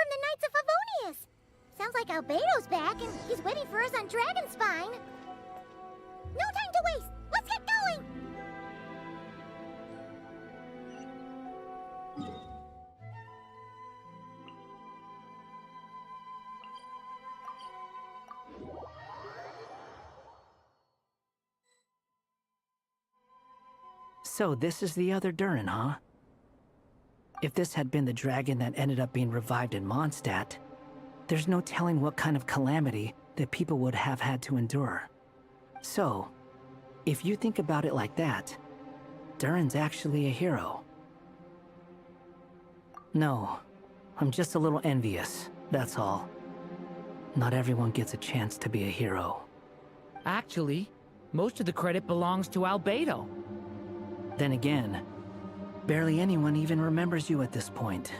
from the Knights of Favonius. Sounds like Albedo's back, and he's waiting for us on Dragonspine. No time to waste! Let's get going! So this is the other Durin, huh? If this had been the dragon that ended up being revived in Mondstadt, there's no telling what kind of calamity that people would have had to endure. So, if you think about it like that, Durin's actually a hero. No, I'm just a little envious, that's all. Not everyone gets a chance to be a hero. Actually, most of the credit belongs to Albedo. Then again, barely anyone even remembers you at this point.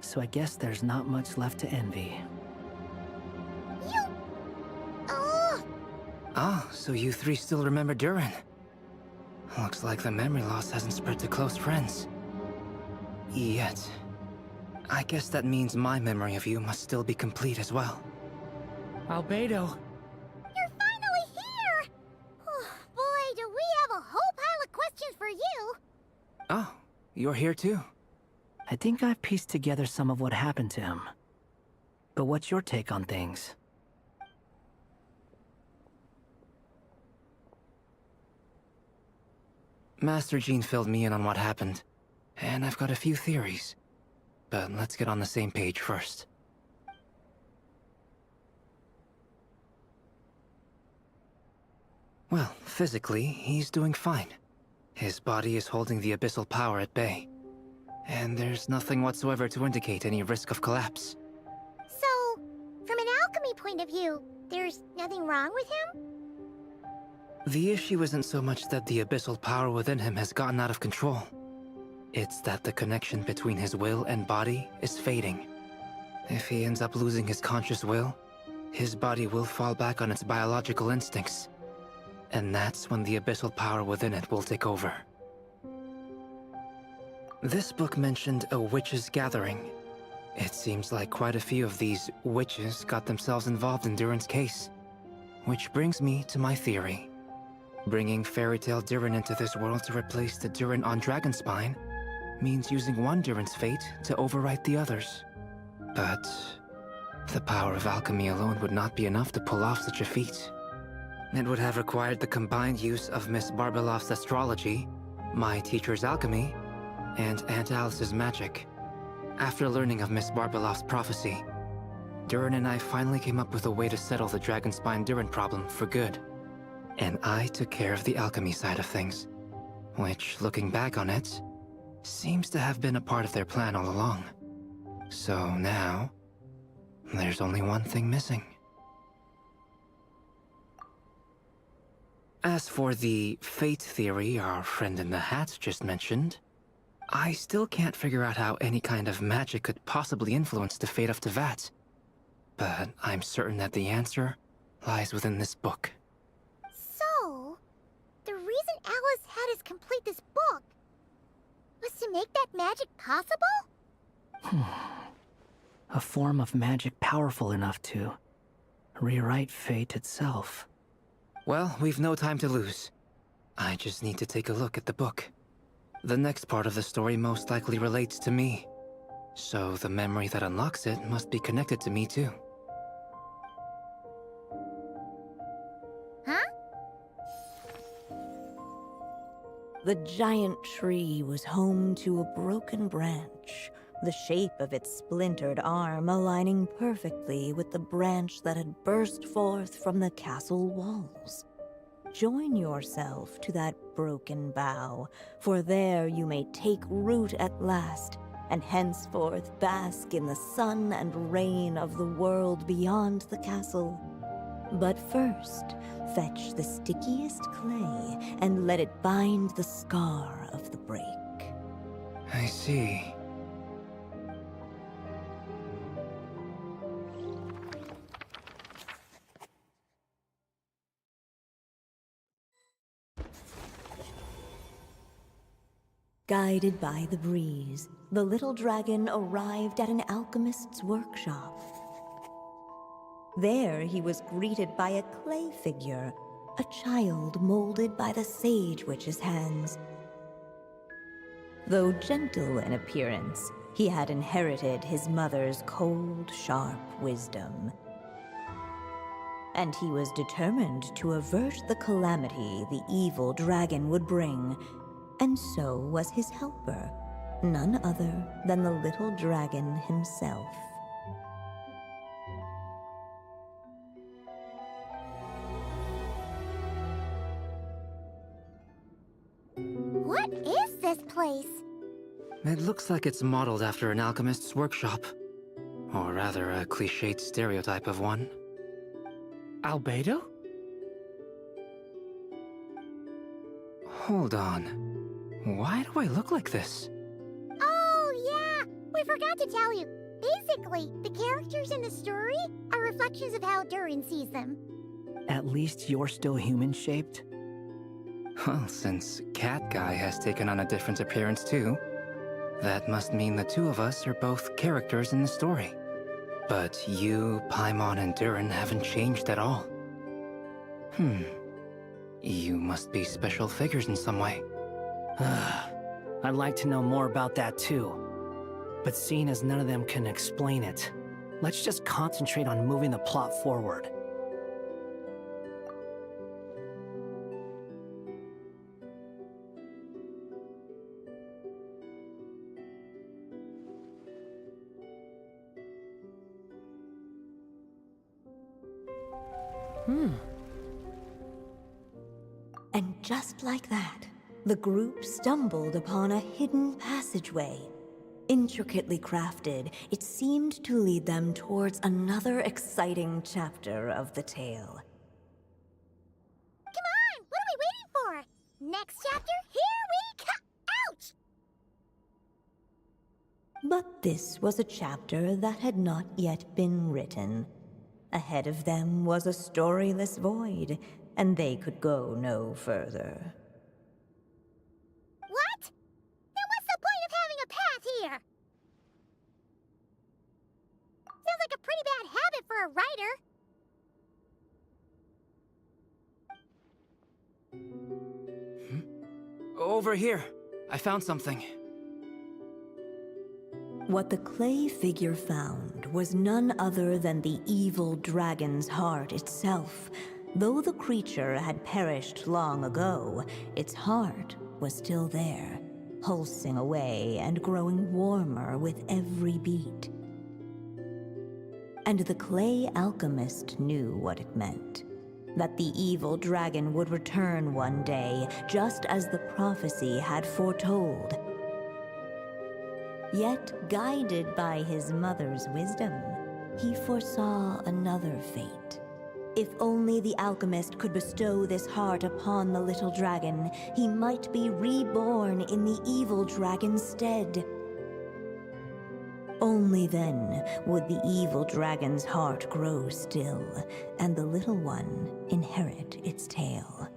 So I guess there's not much left to envy. You... Oh! Ah, so you three still remember Durin. Looks like the memory loss hasn't spread to close friends. Yet. I guess that means my memory of you must still be complete as well. Albedo. You're finally here! Oh, boy, do we have a whole pile of questions for you! Oh, you're here too? I think I've pieced together some of what happened to him. But what's your take on things? Master Jean filled me in on what happened, and I've got a few theories. But let's get on the same page first. Well, physically, he's doing fine. His body is holding the abyssal power at bay. And there's nothing whatsoever to indicate any risk of collapse. So, from an alchemy point of view, there's nothing wrong with him? The issue isn't so much that the abyssal power within him has gotten out of control. It's that the connection between his will and body is fading. If he ends up losing his conscious will, his body will fall back on its biological instincts. And that's when the abyssal power within it will take over. This book mentioned a witches' gathering. It seems like quite a few of these witches got themselves involved in Durin's case. Which brings me to my theory. Bringing Fairy Tale Durin into this world to replace the Durin on Dragonspine means using one Durin's fate to overwrite the others. But the power of alchemy alone would not be enough to pull off such a feat. It would have required the combined use of Miss Barbeloff's astrology, my teacher's alchemy, and Aunt Alice's magic. After learning of Miss Barbeloff's prophecy, Durin and I finally came up with a way to settle the Dragonspine Durin problem for good. And I took care of the alchemy side of things, which, looking back on it, seems to have been a part of their plan all along. So now, there's only one thing missing. As for the fate theory our friend in the hat just mentioned, I still can't figure out how any kind of magic could possibly influence the fate of Tevat. But I'm certain that the answer lies within this book. So, the reason Alice had us complete this book was to make that magic possible? A form of magic powerful enough to rewrite fate itself. Well, we've no time to lose. I just need to take a look at the book. The next part of the story most likely relates to me. So the memory that unlocks it must be connected to me too. Huh? The giant tree was home to a broken branch, the shape of its splintered arm aligning perfectly with the branch that had burst forth from the castle walls. Join yourself to that broken bough, for there you may take root at last, and henceforth bask in the sun and rain of the world beyond the castle. But first, fetch the stickiest clay and let it bind the scar of the break. I see. Guided by the breeze, the little dragon arrived at an alchemist's workshop. There he was greeted by a clay figure, a child molded by the sage witch's hands. Though gentle in appearance, he had inherited his mother's cold, sharp wisdom. And he was determined to avert the calamity the evil dragon would bring, and so was his helper, none other than the little dragon himself. What is this place? It looks like it's modeled after an alchemist's workshop. Or rather, a cliched stereotype of one. Albedo? Hold on. Why do I look like this? Oh, yeah! We forgot to tell you. Basically, the characters in the story are reflections of how Durin sees them. At least you're still human-shaped? Well, since Cat Guy has taken on a different appearance too, that must mean the two of us are both characters in the story. But you, Paimon, and Durin haven't changed at all. You must be special figures in some way. I'd like to know more about that too. But seeing as none of them can explain it, let's just concentrate on moving the plot forward. And just like that, the group stumbled upon a hidden passageway. Intricately crafted, it seemed to lead them towards another exciting chapter of the tale. Come on! What are we waiting for? Next chapter, here we come! Ouch! But this was a chapter that had not yet been written. Ahead of them was a storyless void, and they could go no further. What? Then what's the point of having a path here? Sounds like a pretty bad habit for a writer. Over here. I found something. What the clay figure found was none other than the evil dragon's heart itself. Though the creature had perished long ago, its heart was still there, pulsing away and growing warmer with every beat. And the clay alchemist knew what it meant. That the evil dragon would return one day, just as the prophecy had foretold. Yet, guided by his mother's wisdom, he foresaw another fate. If only the alchemist could bestow this heart upon the little dragon, he might be reborn in the evil dragon's stead. Only then would the evil dragon's heart grow still, and the little one inherit its tale.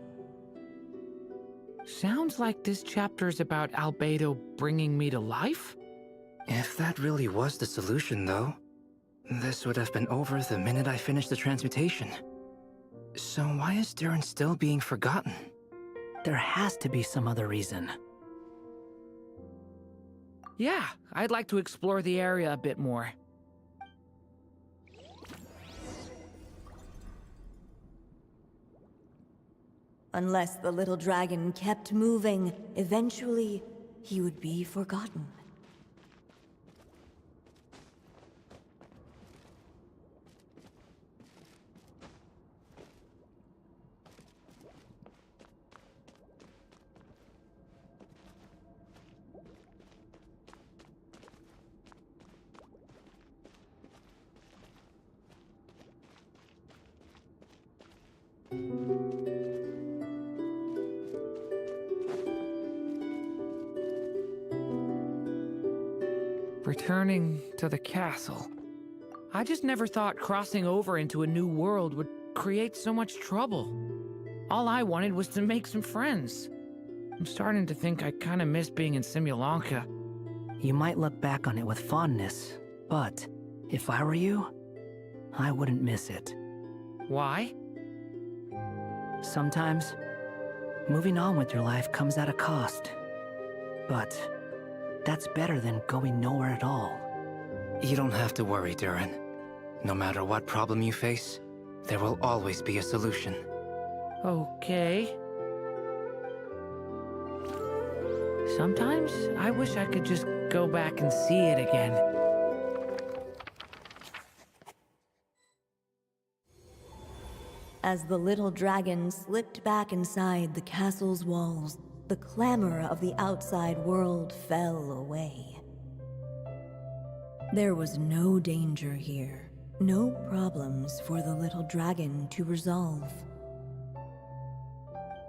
Sounds like this chapter's about Albedo bringing me to life? If that really was the solution, though, this would have been over the minute I finished the transmutation. So why is Durin still being forgotten? There has to be some other reason. Yeah, I'd like to explore the area a bit more. Unless the little dragon kept moving, eventually he would be forgotten. Returning to the castle. I just never thought crossing over into a new world would create so much trouble. All I wanted was to make some friends. I'm starting to think I kinda miss being in Simulanka. You might look back on it with fondness, but if I were you, I wouldn't miss it. Why? Sometimes, moving on with your life comes at a cost. But that's better than going nowhere at all. You don't have to worry, Durin. No matter what problem you face, there will always be a solution. Okay. Sometimes I wish I could just go back and see it again. As the little dragon slipped back inside the castle's walls, the clamor of the outside world fell away. There was no danger here, no problems for the little dragon to resolve.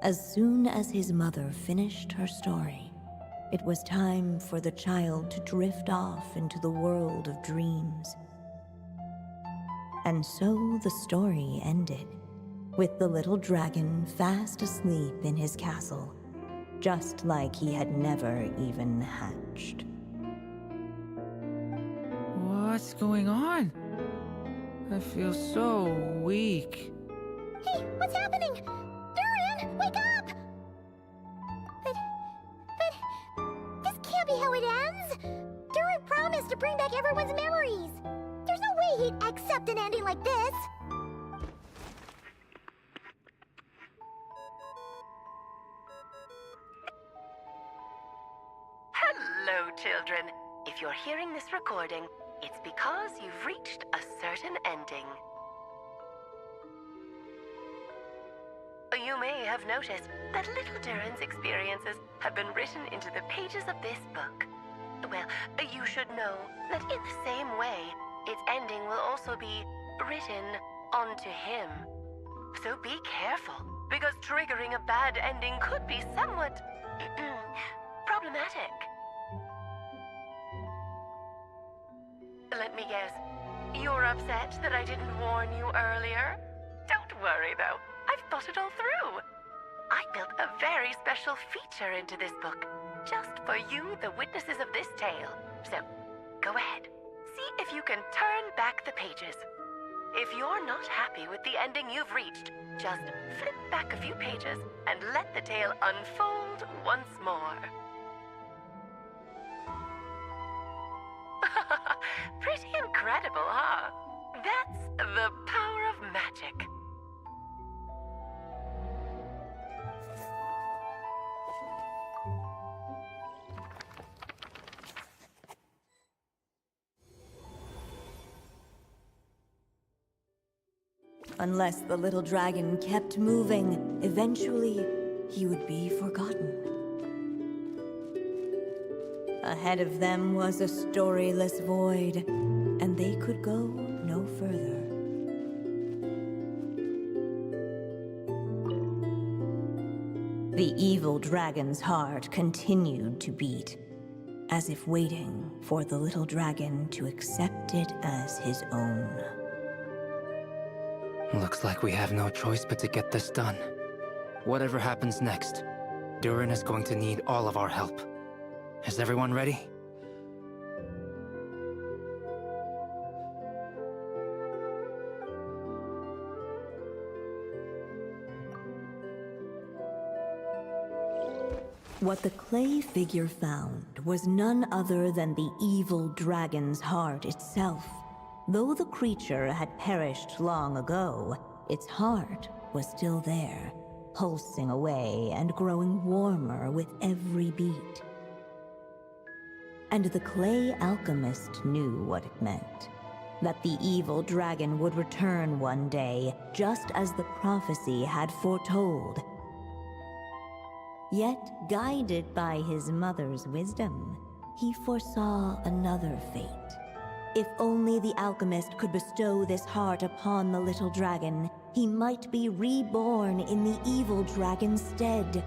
As soon as his mother finished her story, it was time for the child to drift off into the world of dreams. And so the story ended, with the little dragon fast asleep in his castle, just like he had never even hatched. What's going on? I feel so weak. Hey, what's happening? Durin, wake up! But this can't be how it ends. Durin promised to bring back everyone's memories. There's no way he'd accept an ending like this. Hello, children. If you're hearing this recording, it's because you've reached a certain ending. You may have noticed that little Durin's experiences have been written into the pages of this book. Well, you should know that in the same way, its ending will also be written onto him. So be careful, because triggering a bad ending could be somewhat problematic. Let me guess, you're upset that I didn't warn you earlier? Don't worry though, I've thought it all through. I built a very special feature into this book, just for you, the witnesses of this tale. So, go ahead, see if you can turn back the pages. If you're not happy with the ending you've reached, just flip back a few pages and let the tale unfold once more. Pretty incredible, huh? That's the power of magic. Unless the little dragon kept moving, eventually he would be forgotten. Ahead of them was a storyless void, and they could go no further. The evil dragon's heart continued to beat, as if waiting for the little dragon to accept it as his own. Looks like we have no choice but to get this done. Whatever happens next, Durin is going to need all of our help. Is everyone ready? What the clay figure found was none other than the evil dragon's heart itself. Though the creature had perished long ago, its heart was still there, pulsing away and growing warmer with every beat. And the clay alchemist knew what it meant. That the evil dragon would return one day, just as the prophecy had foretold. Yet, guided by his mother's wisdom, he foresaw another fate. If only the alchemist could bestow this heart upon the little dragon, he might be reborn in the evil dragon's stead.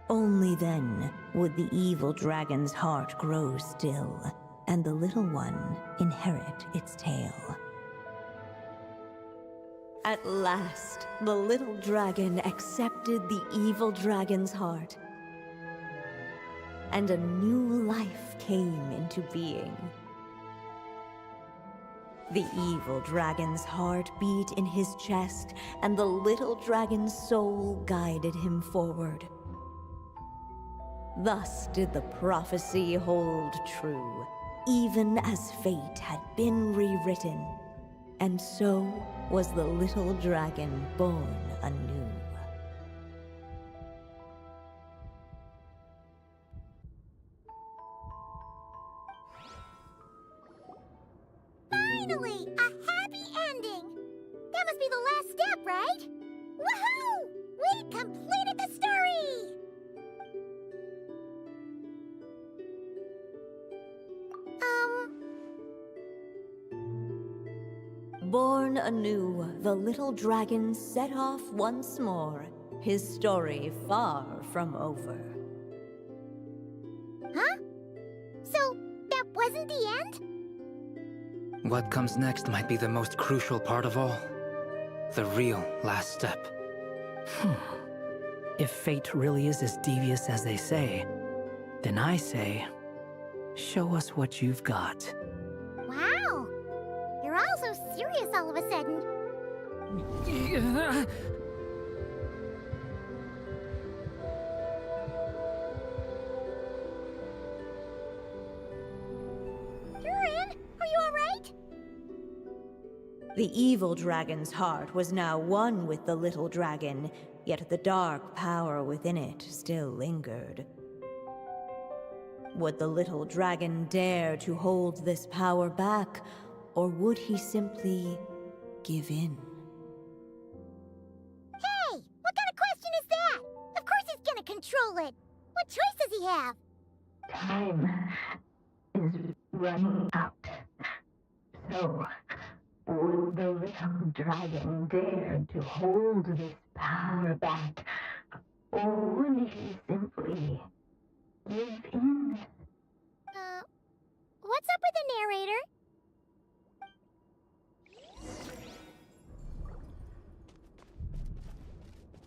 Only then would the evil dragon's heart grow still, and the little one inherit its tale. At last, the little dragon accepted the evil dragon's heart, and a new life came into being. The evil dragon's heart beat in his chest, and the little dragon's soul guided him forward. Thus did the prophecy hold true, even as fate had been rewritten. And so was the little dragon born anew. Finally, a happy ending! That must be the last step, right? Woohoo! We completed the story! Born anew, the little dragon set off once more, his story far from over. Huh? So, that wasn't the end? What comes next might be the most crucial part of all. The real last step. If fate really is as devious as they say, then I say, show us what you've got. Wow! You're all so serious all of a sudden. Durin, are you alright? The evil dragon's heart was now one with the little dragon, yet the dark power within it still lingered. Would the little dragon dare to hold this power back, or would he simply give in? Hey! What kind of question is that? Of course he's gonna control it! What choice does he have? Time is running out. So, would the little dragon dare to hold this power back? Or would he simply give in? What's up with the narrator?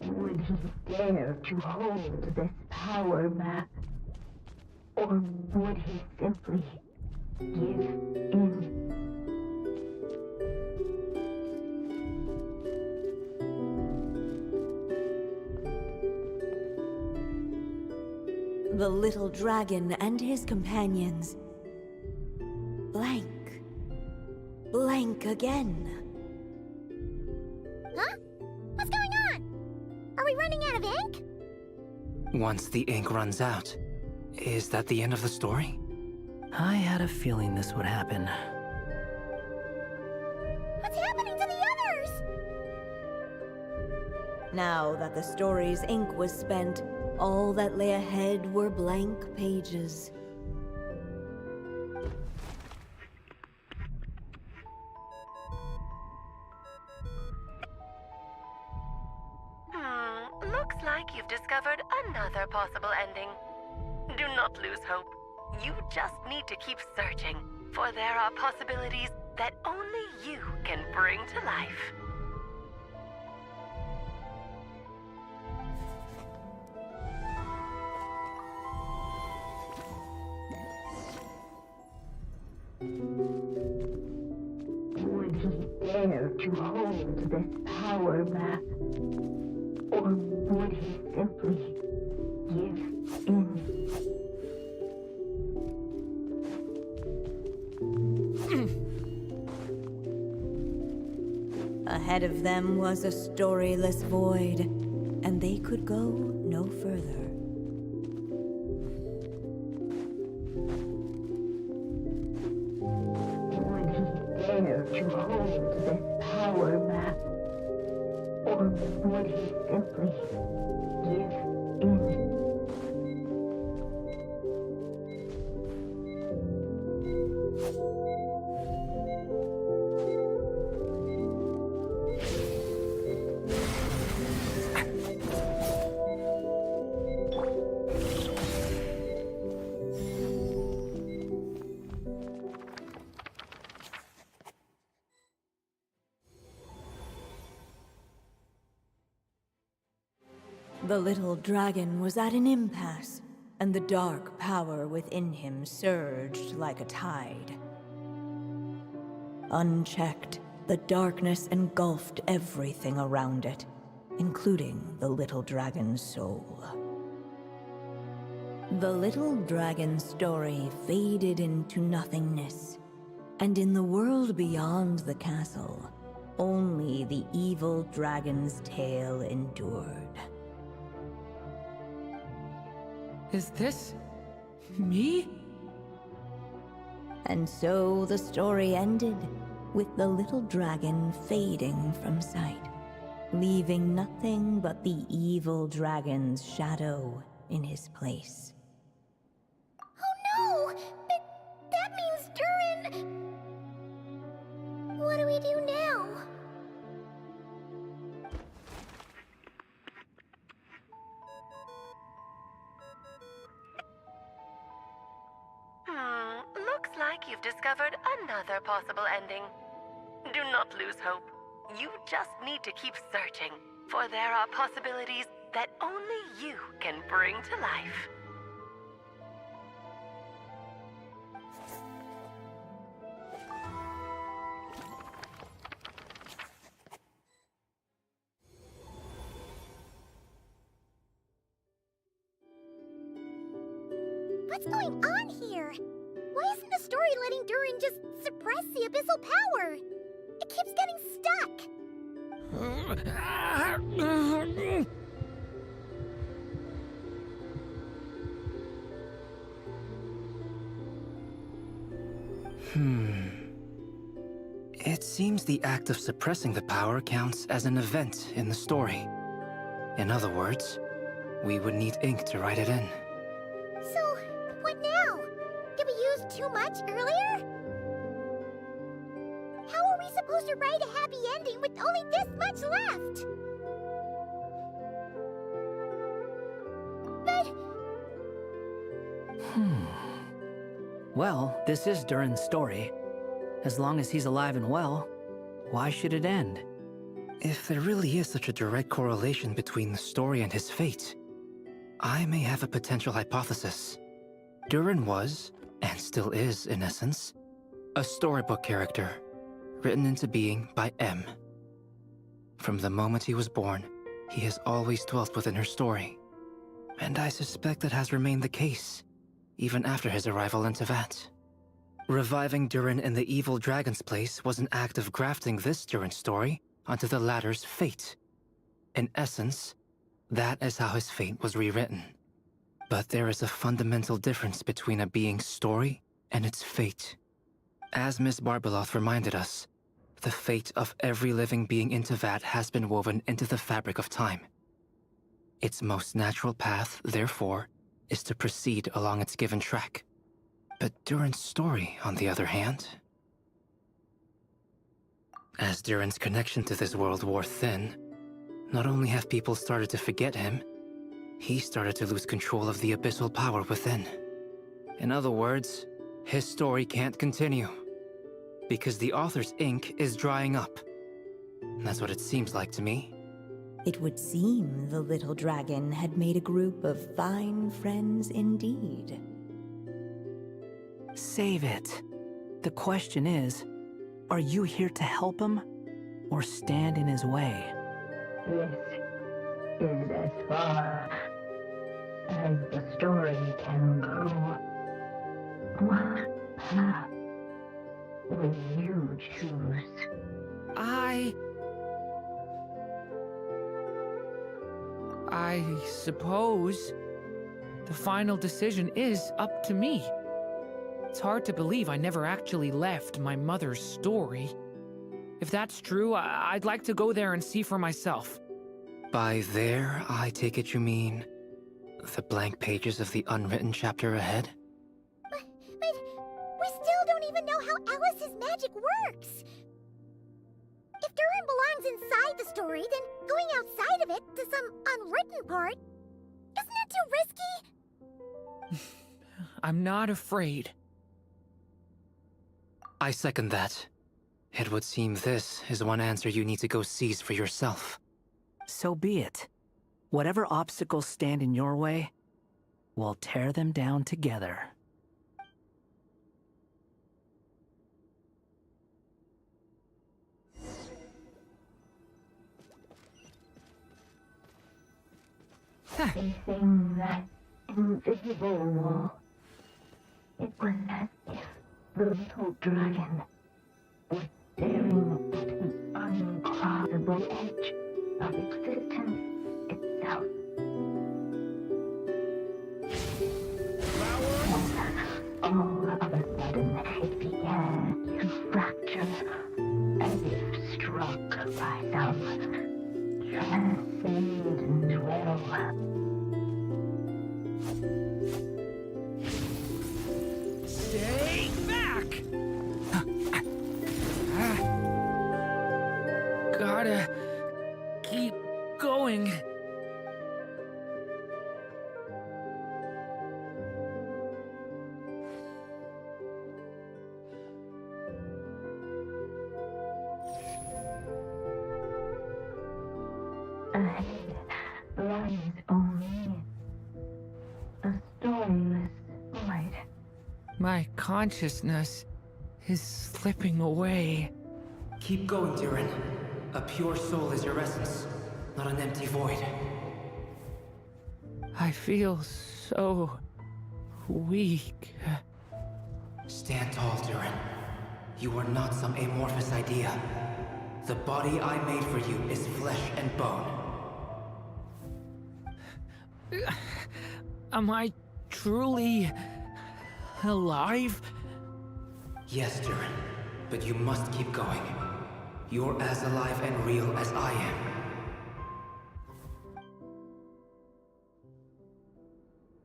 Would he dare to hold this power back? Or would he simply give in? The little dragon and his companions blank. Blank again. Huh? What's going on? Are we running out of ink? Once the ink runs out, is that the end of the story? I had a feeling this would happen. What's happening to the others? Now that the story's ink was spent, all that lay ahead were blank pages. Looks like you've discovered another possible ending. Do not lose hope. You just need to keep searching, for there are possibilities that only you can bring to life. Would he dare to hold this power back? Or would he simply give in? Ahead of them was a storyless void, and they could go no further. Would he dare to hold this power back? Or would he simply give in? The little dragon was at an impasse, and the dark power within him surged like a tide. Unchecked, the darkness engulfed everything around it, including the little dragon's soul. The little dragon's story faded into nothingness, and in the world beyond the castle, only the evil dragon's tale endured. Is this me? And so the story ended, with the little dragon fading from sight, leaving nothing but the evil dragon's shadow in his place. Oh no! That means Durin... What do we do now? Looks like you've discovered another possible ending. Do not lose hope. You just need to keep searching, for there are possibilities that only you can bring to life. What's going on here? Why isn't the story letting Durin just suppress the abyssal power? It keeps getting stuck. It seems the act of suppressing the power counts as an event in the story. In other words, we would need ink to write it in. So, what now? Did we use too much earlier? How are we supposed to write a happy ending with only this much left? But... Well, this is Durin's story. As long as he's alive and well, why should it end? If there really is such a direct correlation between the story and his fate, I may have a potential hypothesis. Durin was, and still is in essence, a storybook character, written into being by M. From the moment he was born, he has always dwelt within her story. And I suspect that has remained the case, even after his arrival in Tevat. Reviving Durin in the evil dragon's place was an act of grafting this Durin story onto the latter's fate. In essence, that is how his fate was rewritten. But there is a fundamental difference between a being's story and its fate. As Miss Barbeloth reminded us, the fate of every living being in Tevat has been woven into the fabric of time. Its most natural path, therefore, is to proceed along its given track. But Durin's story, on the other hand... As Durin's connection to this world wore thin, not only have people started to forget him, he started to lose control of the abyssal power within. In other words, his story can't continue, because the author's ink is drying up. That's what it seems like to me. It would seem the little dragon had made a group of fine friends indeed. Save it. The question is, are you here to help him, or stand in his way? This is as far as the story can go. What path will you choose? I suppose the final decision is up to me. It's hard to believe I never actually left my mother's story. If that's true, I'd like to go there and see for myself. By there, I take it you mean the blank pages of the unwritten chapter ahead? But we still don't even know how Alice's magic works. If Durin belongs inside the story, then going outside of it to some unwritten part, isn't that too risky? I'm not afraid. I second that. It would seem this is one answer you need to go seize for yourself. So be it. Whatever obstacles stand in your way, we'll tear them down together. Facing that invisible wall, it was as if the little dragon was staring at the uncrossable edge of existence itself. All of a sudden, it began to fracture, as if struck by some transcendent will. Stay back! Gotta keep going. Ahead lies only a storyless void. My consciousness is slipping away. Keep going, Durin. A pure soul is your essence, not an empty void. I feel so weak. Stand tall, Durin. You are not some amorphous idea. The body I made for you is flesh and bone. Am I truly alive? Yes, Durin, but you must keep going. You're as alive and real as I am.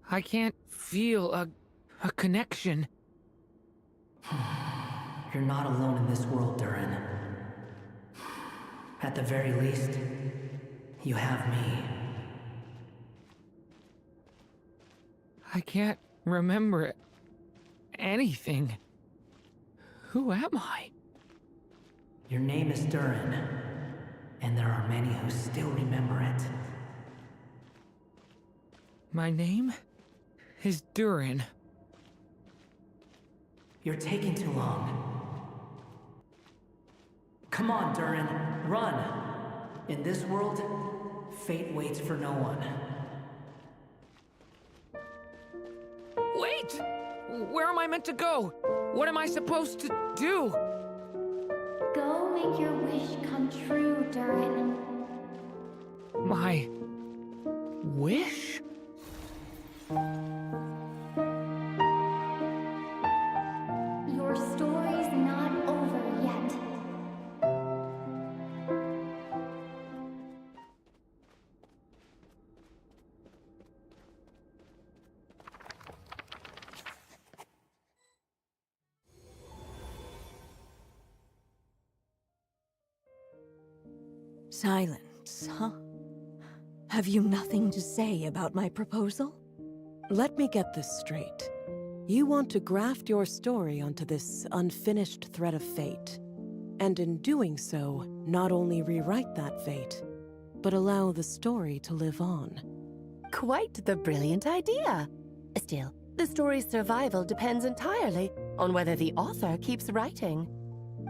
I can't feel a connection. You're not alone in this world, Durin. At the very least, you have me. I can't remember anything. Who am I? Your name is Durin, and there are many who still remember it. My name is Durin. You're taking too long. Come on, Durin, run! In this world, fate waits for no one. Wait! Where am I meant to go? What am I supposed to do? Go make your wish come true, Durin. My wish? Your story's not over yet. Silence, huh? Have you nothing to say about my proposal? Let me get this straight. You want to graft your story onto this unfinished thread of fate, and in doing so, not only rewrite that fate, but allow the story to live on. Quite the brilliant idea. Still, the story's survival depends entirely on whether the author keeps writing.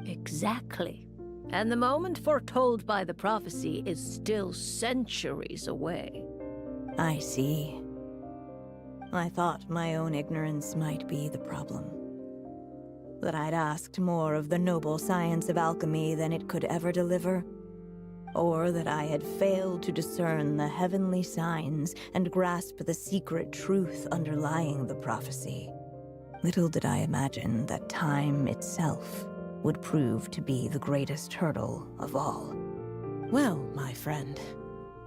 Exactly. And the moment foretold by the prophecy is still centuries away. I see. I thought my own ignorance might be the problem. That I'd asked more of the noble science of alchemy than it could ever deliver. Or that I had failed to discern the heavenly signs and grasp the secret truth underlying the prophecy. Little did I imagine that time itself would prove to be the greatest hurdle of all. Well, my friend,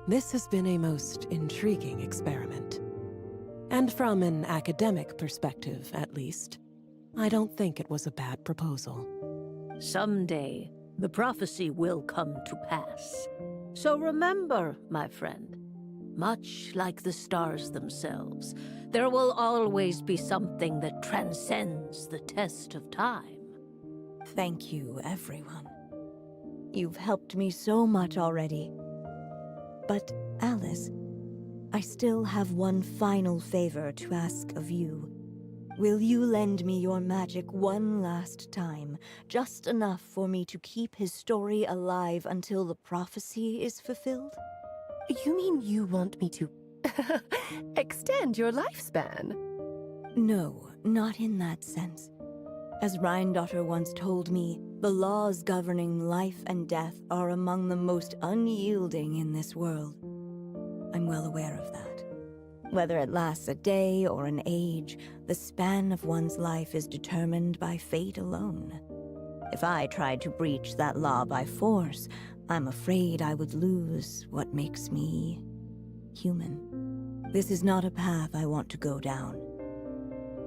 this has been a most intriguing experiment. And from an academic perspective, at least, I don't think it was a bad proposal. Someday, the prophecy will come to pass. So remember, my friend, much like the stars themselves, there will always be something that transcends the test of time. Thank you, everyone. You've helped me so much already. But, Alice, I still have one final favor to ask of you. Will you lend me your magic one last time, just enough for me to keep his story alive until the prophecy is fulfilled? You mean you want me to extend your lifespan? No, not in that sense. As Rheindotter once told me, the laws governing life and death are among the most unyielding in this world. I'm well aware of that. Whether it lasts a day or an age, the span of one's life is determined by fate alone. If I tried to breach that law by force, I'm afraid I would lose what makes me human. This is not a path I want to go down.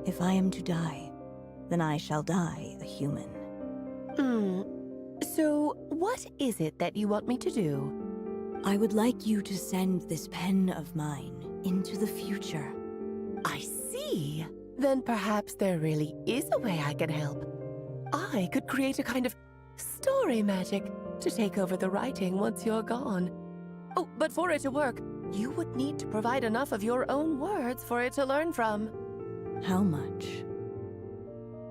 If I am to die, then I shall die a human. So, what is it that you want me to do? I would like you to send this pen of mine into the future. I see. Then perhaps there really is a way I can help. I could create a kind of story magic to take over the writing once you're gone. Oh, but for it to work, you would need to provide enough of your own words for it to learn from. How much?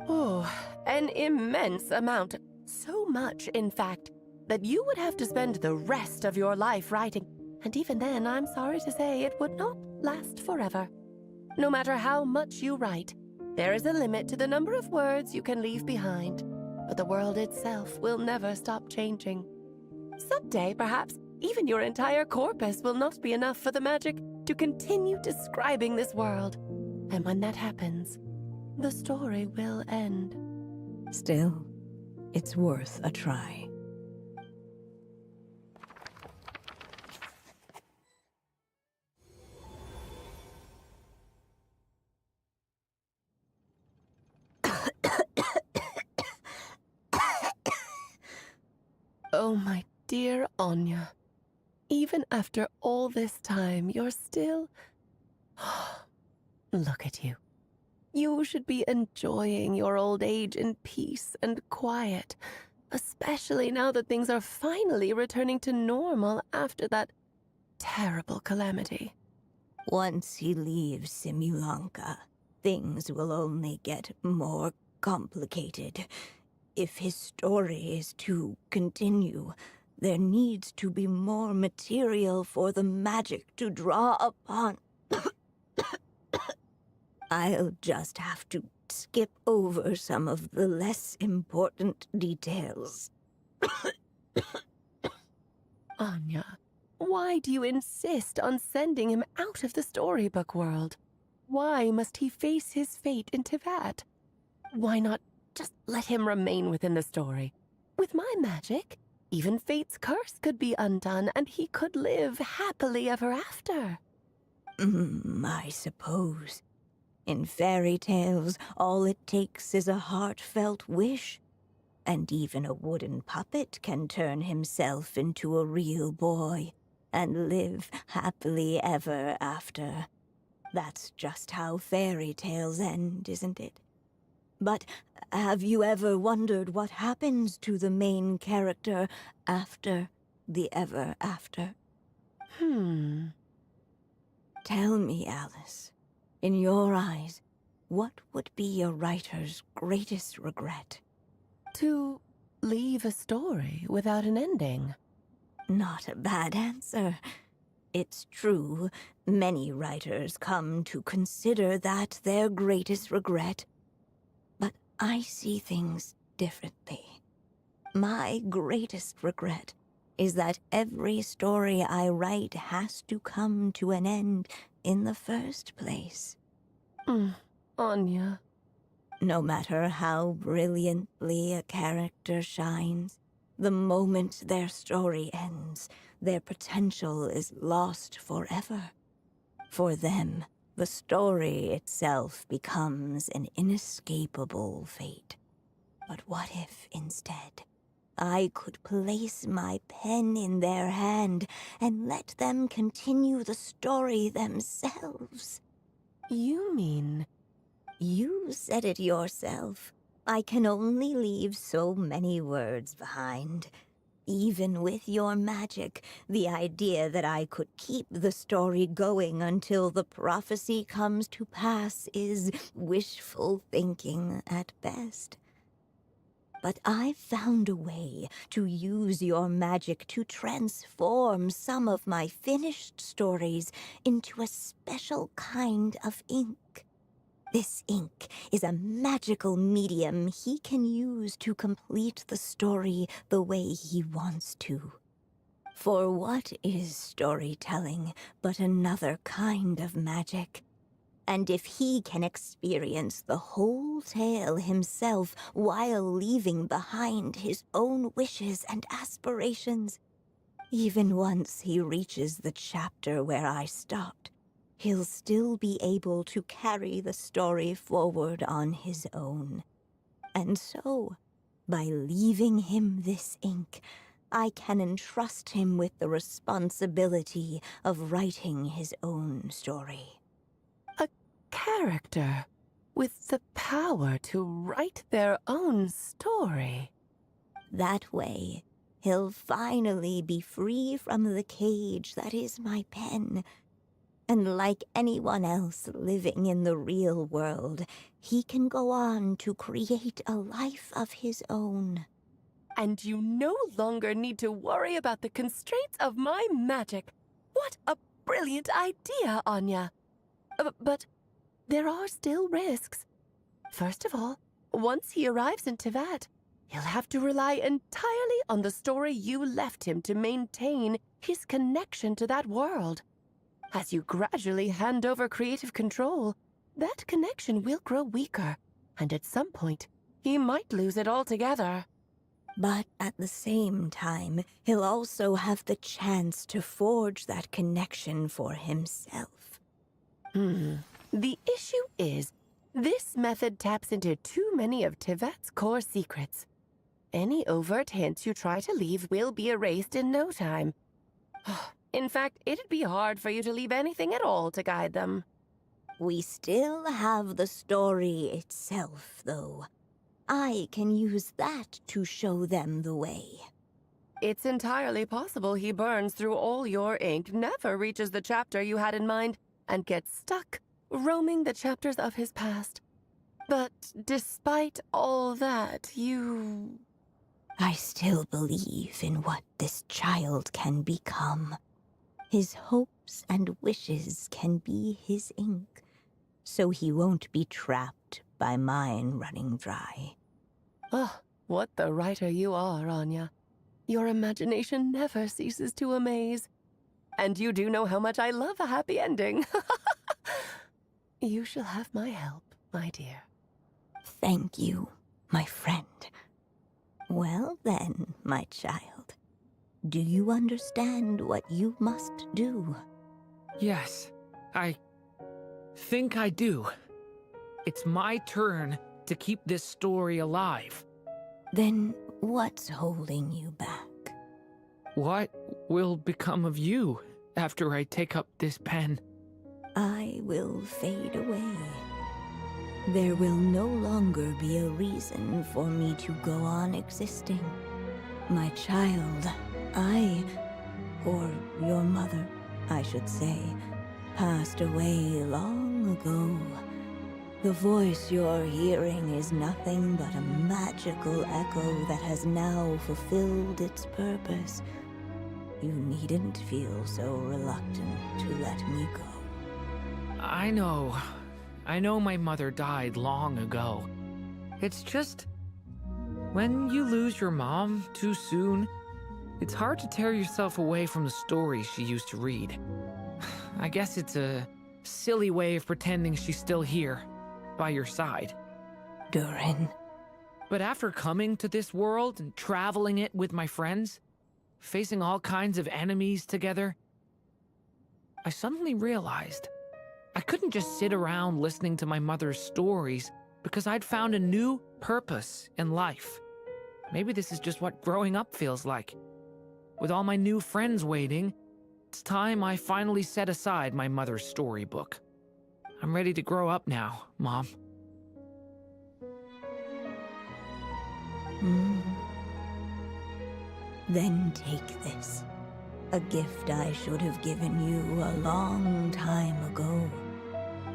Oh, an immense amount. So much, in fact, that you would have to spend the rest of your life writing. And even then, I'm sorry to say, it would not last forever. No matter how much you write, there is a limit to the number of words you can leave behind. But the world itself will never stop changing. Someday, perhaps, even your entire corpus will not be enough for the magic to continue describing this world. And when that happens, the story will end. Still, it's worth a try. Oh, my dear Anya. Even after all this time, you're still... Look at you. You should be enjoying your old age in peace and quiet, especially now that things are finally returning to normal after that terrible calamity. Once he leaves Simulanka, things will only get more complicated. If his story is to continue, there needs to be more material for the magic to draw upon. I'll just have to skip over some of the less important details. Anya, why do you insist on sending him out of the storybook world? Why must he face his fate in Teyvat? Why not just let him remain within the story? With my magic, even fate's curse could be undone and he could live happily ever after. I suppose. In fairy tales, all it takes is a heartfelt wish. And even a wooden puppet can turn himself into a real boy and live happily ever after. That's just how fairy tales end, isn't it? But have you ever wondered what happens to the main character after the ever after? Tell me, Alice, in your eyes, what would be a writer's greatest regret? To leave a story without an ending. Not a bad answer. It's true, many writers come to consider that their greatest regret. But I see things differently. My greatest regret is that every story I write has to come to an end in the first place. Anya. No matter how brilliantly a character shines, the moment their story ends, their potential is lost forever. For them, the story itself becomes an inescapable fate. But what if, instead, I could place my pen in their hand and let them continue the story themselves? You mean... You said it yourself. I can only leave so many words behind. Even with your magic, the idea that I could keep the story going until the prophecy comes to pass is wishful thinking at best. But I've found a way to use your magic to transform some of my finished stories into a special kind of ink. This ink is a magical medium he can use to complete the story the way he wants to. For what is storytelling but another kind of magic? And if he can experience the whole tale himself while leaving behind his own wishes and aspirations, even once he reaches the chapter where I stopped, he'll still be able to carry the story forward on his own. And so, by leaving him this ink, I can entrust him with the responsibility of writing his own story. A character with the power to write their own story. That way, he'll finally be free from the cage that is my pen. And like anyone else living in the real world, he can go on to create a life of his own. And you no longer need to worry about the constraints of my magic. What a brilliant idea, Anya. But there are still risks. First of all, once he arrives in Teyvat, he'll have to rely entirely on the story you left him to maintain his connection to that world. As you gradually hand over creative control, that connection will grow weaker, and at some point, he might lose it altogether. But at the same time, he'll also have the chance to forge that connection for himself. The issue is, this method taps into too many of Teyvat's core secrets. Any overt hints you try to leave will be erased in no time. In fact, it'd be hard for you to leave anything at all to guide them. We still have the story itself, though. I can use that to show them the way. It's entirely possible he burns through all your ink, never reaches the chapter you had in mind, and gets stuck, roaming the chapters of his past. But despite all that, I still believe in what this child can become. His hopes and wishes can be his ink, so he won't be trapped by mine running dry. Oh, what the writer you are, Anya. Your imagination never ceases to amaze. And you do know how much I love a happy ending. You shall have my help, my dear. Thank you, my friend. Well then, my child. Do you understand what you must do? Yes, I think I do. It's my turn to keep this story alive. Then what's holding you back? What will become of you after I take up this pen? I will fade away. There will no longer be a reason for me to go on existing. My child, or your mother, I should say, passed away long ago. The voice you're hearing is nothing but a magical echo that has now fulfilled its purpose. You needn't feel so reluctant to let me go. I know my mother died long ago. It's just, when you lose your mom too soon, it's hard to tear yourself away from the stories she used to read. I guess it's a silly way of pretending she's still here, by your side. Durin. But after coming to this world and traveling it with my friends, facing all kinds of enemies together, I suddenly realized I couldn't just sit around listening to my mother's stories because I'd found a new purpose in life. Maybe this is just what growing up feels like. With all my new friends waiting, it's time I finally set aside my mother's storybook. I'm ready to grow up now, Mom. Then take this. A gift I should have given you a long time ago.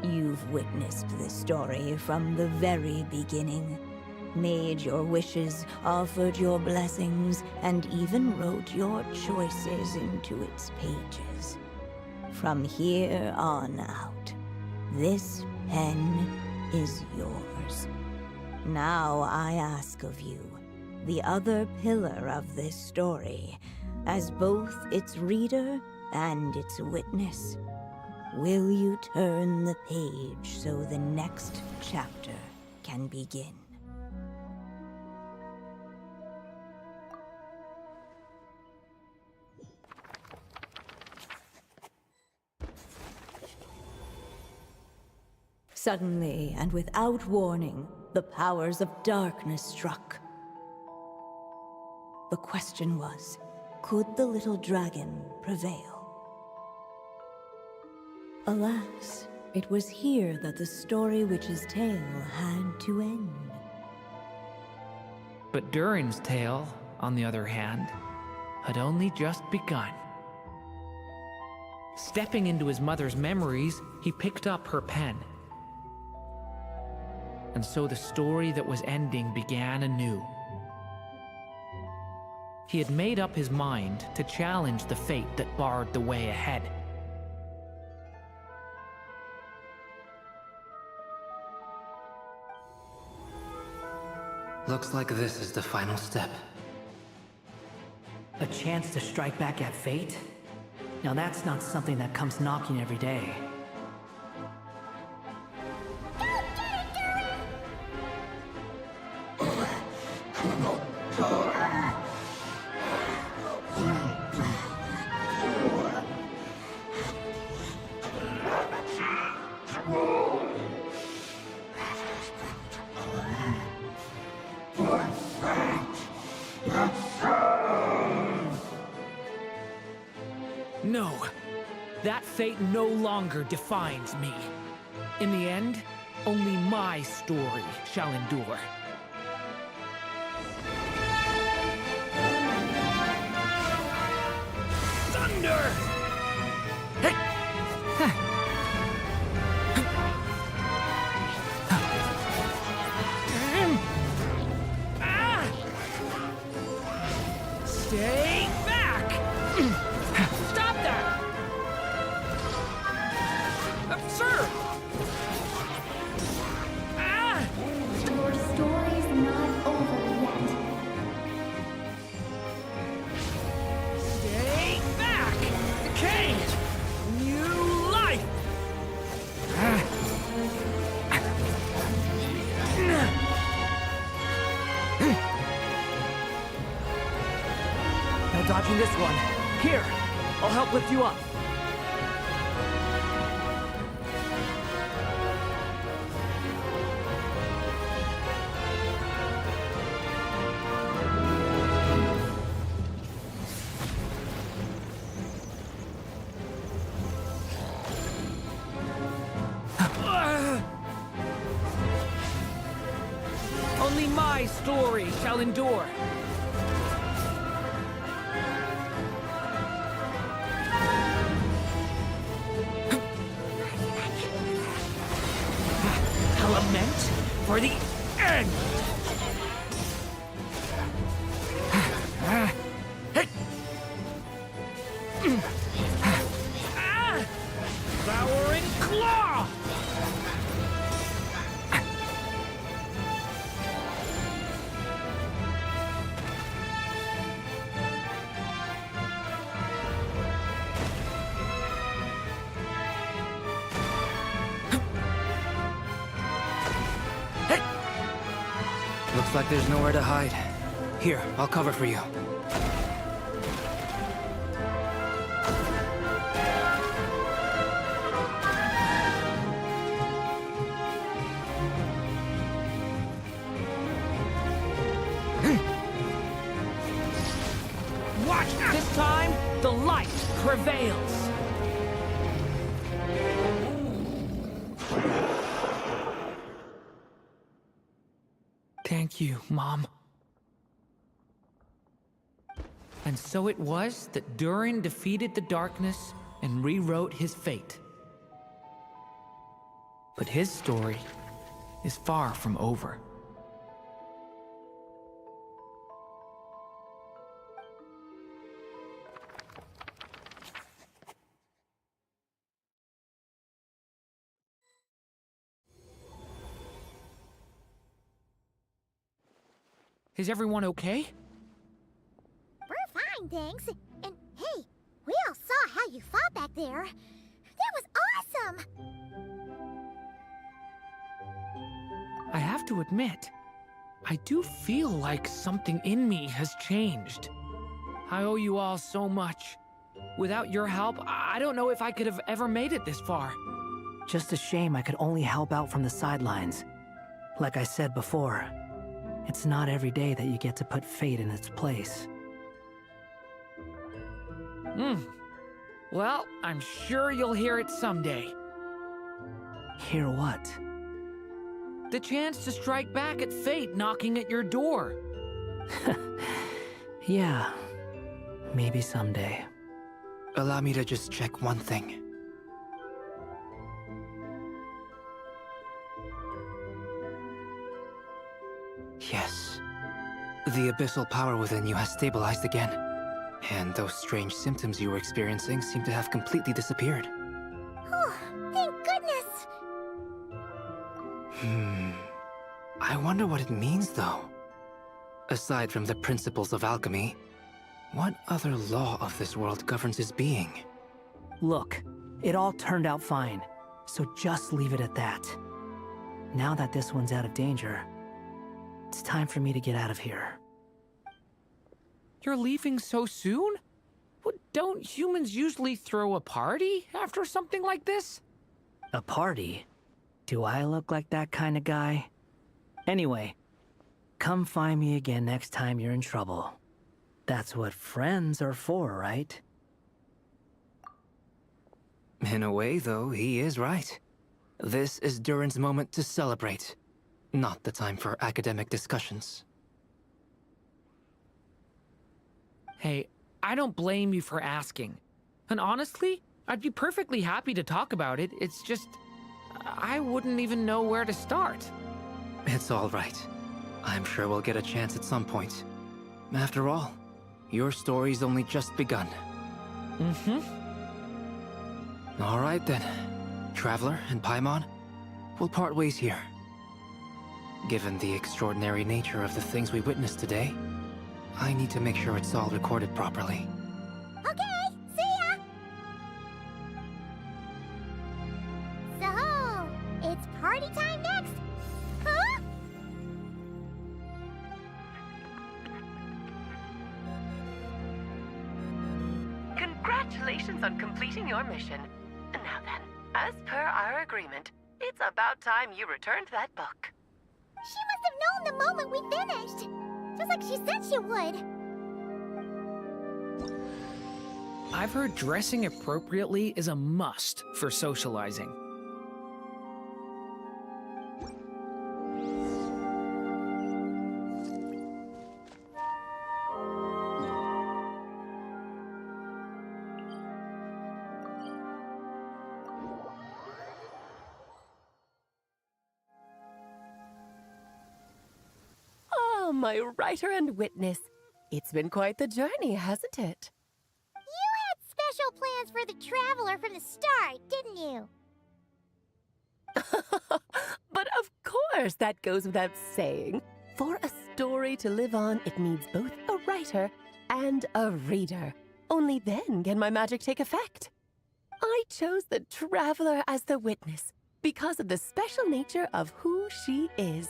You've witnessed this story from the very beginning. Made your wishes, offered your blessings, and even wrote your choices into its pages. From here on out, this pen is yours. Now I ask of you, the other pillar of this story, as both its reader and its witness, will you turn the page so the next chapter can begin? Suddenly, and without warning, the powers of darkness struck. The question was, could the little dragon prevail? Alas, it was here that the story witch's tale had to end. But Durin's tale, on the other hand, had only just begun. Stepping into his mother's memories, he picked up her pen. And so the story that was ending began anew. He had made up his mind to challenge the fate that barred the way ahead. Looks like this is the final step. A chance to strike back at fate? Now that's not something that comes knocking every day. No, that fate no longer defines me. In the end, only my story shall endure. Thunder! Stay back! Stop that! Sir! Your story's not over yet. Stay back! Cage! New life! No dodging this one. Here, I'll help lift you up. Only my story shall endure. Lament for the end. Devouring claw. Looks like there's nowhere to hide. Here, I'll cover for you. Watch! This time, the light prevails. Thank you, Mom. And so it was that Durin defeated the darkness and rewrote his fate. But his story is far from over. Is everyone okay? We're fine, thanks. And hey, we all saw how you fought back there. That was awesome! I have to admit, I do feel like something in me has changed. I owe you all so much. Without your help, I don't know if I could have ever made it this far. Just a shame I could only help out from the sidelines. Like I said before, it's not every day that you get to put fate in its place. Well, I'm sure you'll hear it someday. Hear what? The chance to strike back at fate knocking at your door. Yeah, maybe someday. Allow me to just check one thing. Yes. The abyssal power within you has stabilized again. And those strange symptoms you were experiencing seem to have completely disappeared. Oh, thank goodness! I wonder what it means, though. Aside from the principles of alchemy, what other law of this world governs his being? Look, it all turned out fine, so just leave it at that. Now that this one's out of danger, it's time for me to get out of here. You're leaving so soon? Don't humans usually throw a party after something like this? A party? Do I look like that kind of guy? Anyway, come find me again next time you're in trouble. That's what friends are for, right? In a way, though, he is right. This is Durin's moment to celebrate, not the time for academic discussions. Hey, I don't blame you for asking. And honestly, I'd be perfectly happy to talk about it. It's just, I wouldn't even know where to start. It's all right. I'm sure we'll get a chance at some point. After all, your story's only just begun. All right then. Traveler and Paimon, we'll part ways here. Given the extraordinary nature of the things we witnessed today, I need to make sure it's all recorded properly. Okay, see ya! So, it's party time next? Huh? Congratulations on completing your mission. Now then, as per our agreement, it's about time you returned that book. She must have known the moment we finished. Just like she said she would. I've heard dressing appropriately is a must for socializing. Oh, my writer and witness. It's been quite the journey, hasn't it? You had special plans for the Traveler from the start, didn't you? But of course, that goes without saying. For a story to live on, it needs both a writer and a reader. Only then can my magic take effect. I chose the Traveler as the witness because of the special nature of who she is.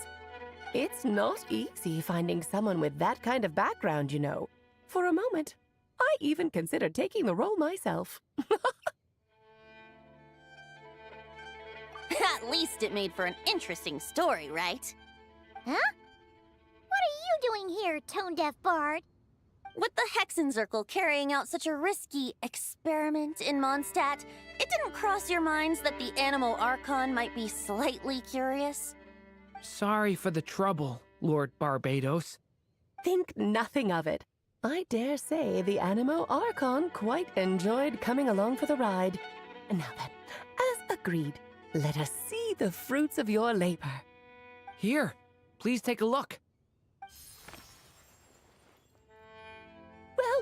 It's not easy finding someone with that kind of background, you know. For a moment, I even considered taking the role myself. At least it made for an interesting story, right? Huh? What are you doing here, tone-deaf bard? With the Hexenzirkel carrying out such a risky experiment in Mondstadt, it didn't cross your minds that the Animal Archon might be slightly curious? Sorry for the trouble, Lord Barbados. Think nothing of it. I dare say the Animo Archon quite enjoyed coming along for the ride. And now then, as agreed, let us see the fruits of your labor. Here, please take a look.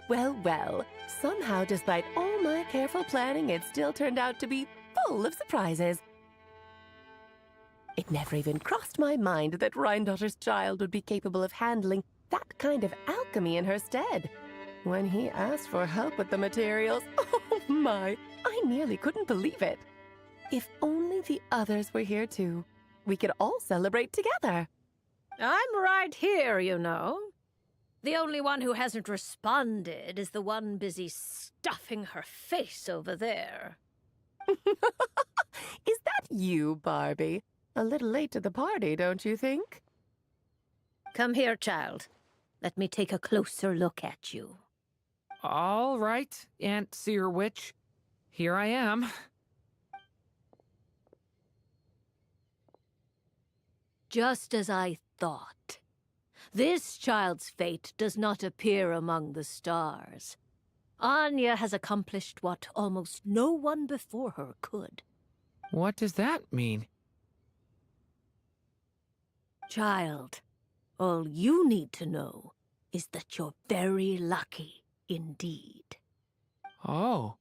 Well. Somehow, despite all my careful planning, it still turned out to be full of surprises. It never even crossed my mind that Rhindotter's child would be capable of handling that kind of alchemy in her stead. When he asked for help with the materials, oh my, I nearly couldn't believe it. If only the others were here too, we could all celebrate together. I'm right here, you know. The only one who hasn't responded is the one busy stuffing her face over there. Is that you, Barbie? A little late to the party, don't you think? Come here, child. Let me take a closer look at you. All right, Aunt Seer Witch. Here I am. Just as I thought. This child's fate does not appear among the stars. Anya has accomplished what almost no one before her could. What does that mean? Child, all you need to know is that you're very lucky indeed. Oh.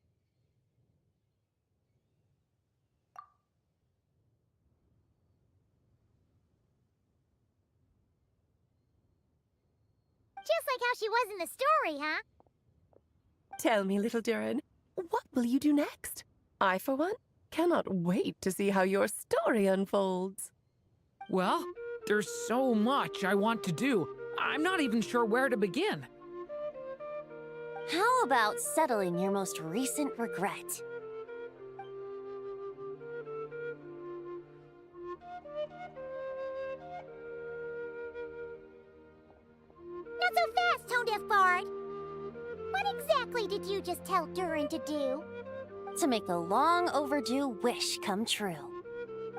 Just like how she was in the story, huh? Tell me, little Durin, what will you do next? I, for one, cannot wait to see how your story unfolds. Well, there's so much I want to do. I'm not even sure where to begin. How about settling your most recent regret? Not so fast, Tone-Deaf Bard. What exactly did you just tell Durin to do? To make a long overdue wish come true.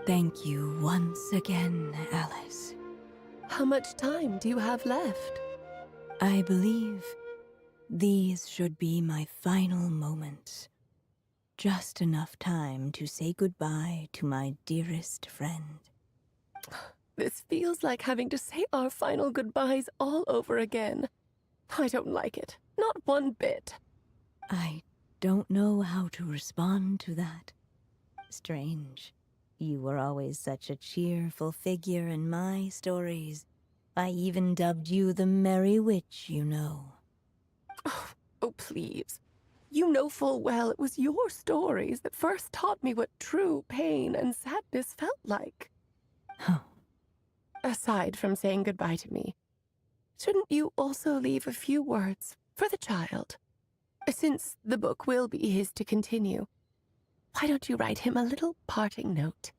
Thank you once again, Alice. How much time do you have left? I believe these should be my final moments. Just enough time to say goodbye to my dearest friend. This feels like having to say our final goodbyes all over again. I don't like it. Not one bit. I don't know how to respond to that. Strange. You were always such a cheerful figure in my stories. I even dubbed you the Merry Witch, you know. Oh, please. You know full well it was your stories that first taught me what true pain and sadness felt like. Oh. Aside from saying goodbye to me, shouldn't you also leave a few words for the child? Since the book will be his to continue, why don't you write him a little parting note?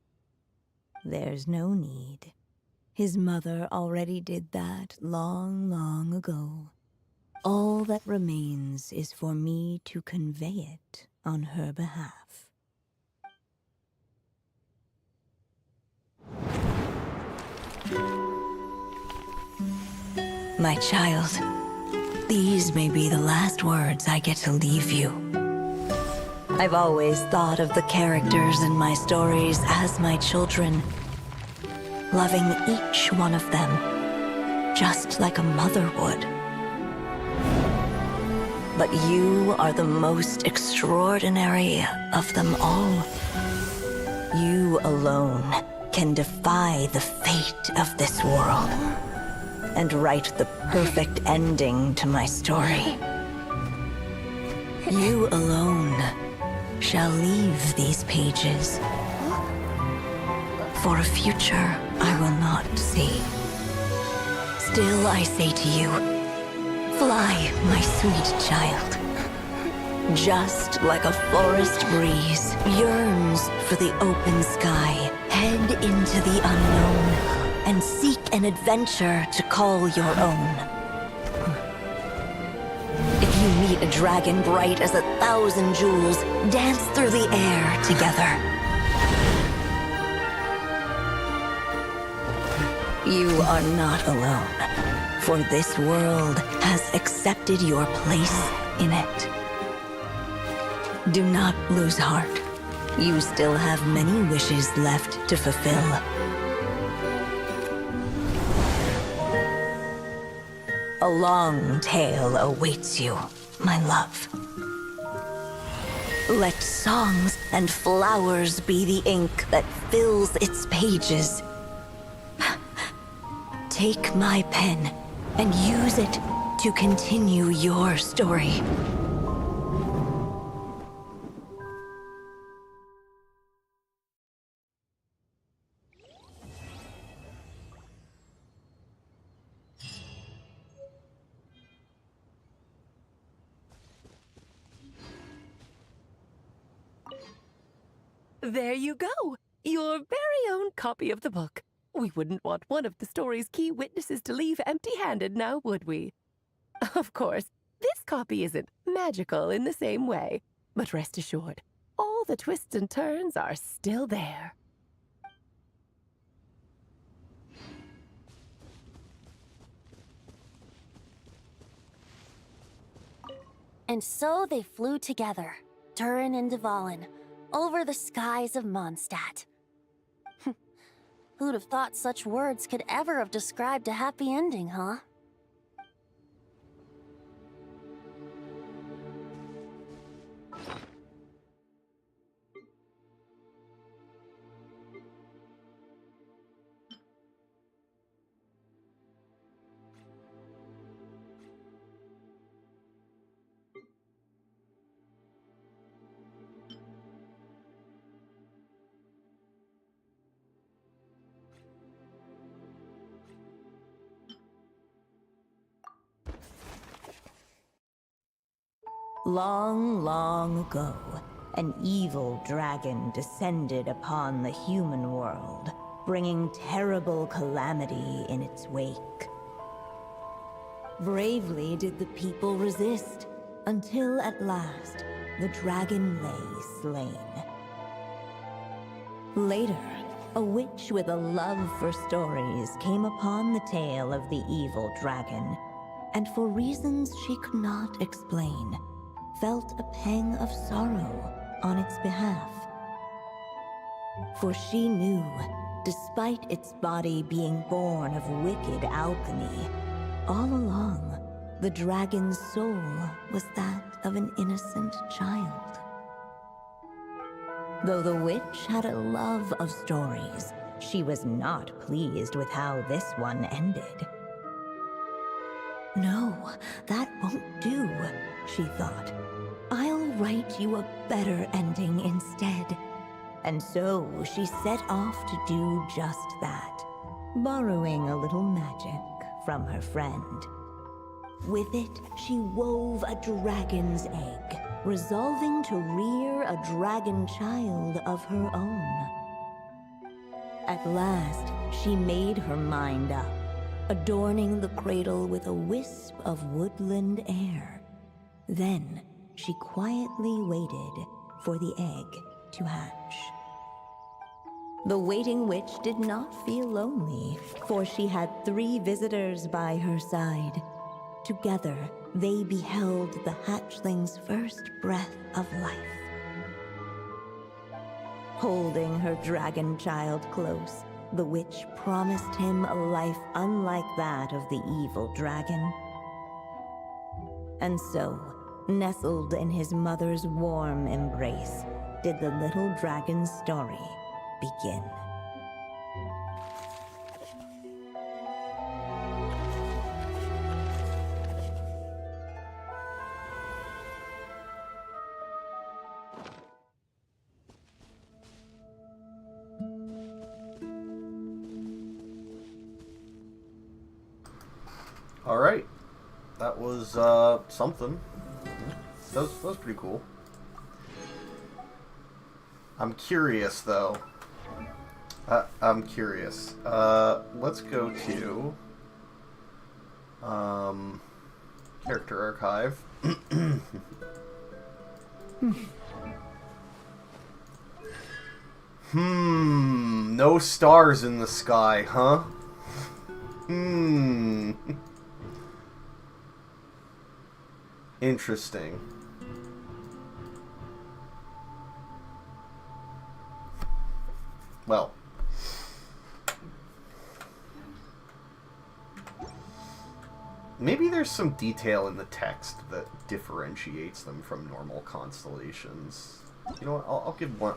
There's no need. His mother already did that long, long ago. All that remains is for me to convey it on her behalf. My child, these may be the last words I get to leave you. I've always thought of the characters in my stories as my children, loving each one of them, just like a mother would. But you are the most extraordinary of them all. You alone can defy the fate of this world and write the perfect ending to my story. You alone shall leave these pages for a future I will not see. Still I say to you, fly, my sweet child. Just like a forest breeze yearns for the open sky, head into the unknown and seek an adventure to call your own. If you meet a dragon bright as 1,000 jewels, dance through the air together. You are not alone, for this world has accepted your place in it. Do not lose heart. You still have many wishes left to fulfill. A long tale awaits you, my love. Let songs and flowers be the ink that fills its pages. Take my pen and use it to continue your story. There you go! Your very own copy of the book. We wouldn't want one of the story's key witnesses to leave empty-handed now, would we? Of course, this copy isn't magical in the same way, but rest assured, all the twists and turns are still there. And so they flew together, Durin and Dvalin, over the skies of Mondstadt. Who'd have thought such words could ever have described a happy ending, huh? Long, long ago, an evil dragon descended upon the human world, bringing terrible calamity in its wake. Bravely did the people resist, until at last, the dragon lay slain. Later, a witch with a love for stories came upon the tale of the evil dragon, and for reasons she could not explain, felt a pang of sorrow on its behalf. For she knew, despite its body being born of wicked alchemy, all along, the dragon's soul was that of an innocent child. Though the witch had a love of stories, she was not pleased with how this one ended. No, that won't do, she thought. I'll write you a better ending instead. And so she set off to do just that, borrowing a little magic from her friend. With it, she wove a dragon's egg, resolving to rear a dragon child of her own. At last, she made her mind up, adorning the cradle with a wisp of woodland air. Then, she quietly waited for the egg to hatch. The waiting witch did not feel lonely, for she had 3 visitors by her side. Together, they beheld the hatchling's first breath of life. Holding her dragon child close, the witch promised him a life unlike that of the evil dragon. And so, nestled in his mother's warm embrace, did the little dragon's story begin. All right, that was something. That was pretty cool. I'm curious though. I'm curious. Let's go to character archive. No stars in the sky, huh? Interesting. Well. Maybe there's some detail in the text that differentiates them from normal constellations. You know what?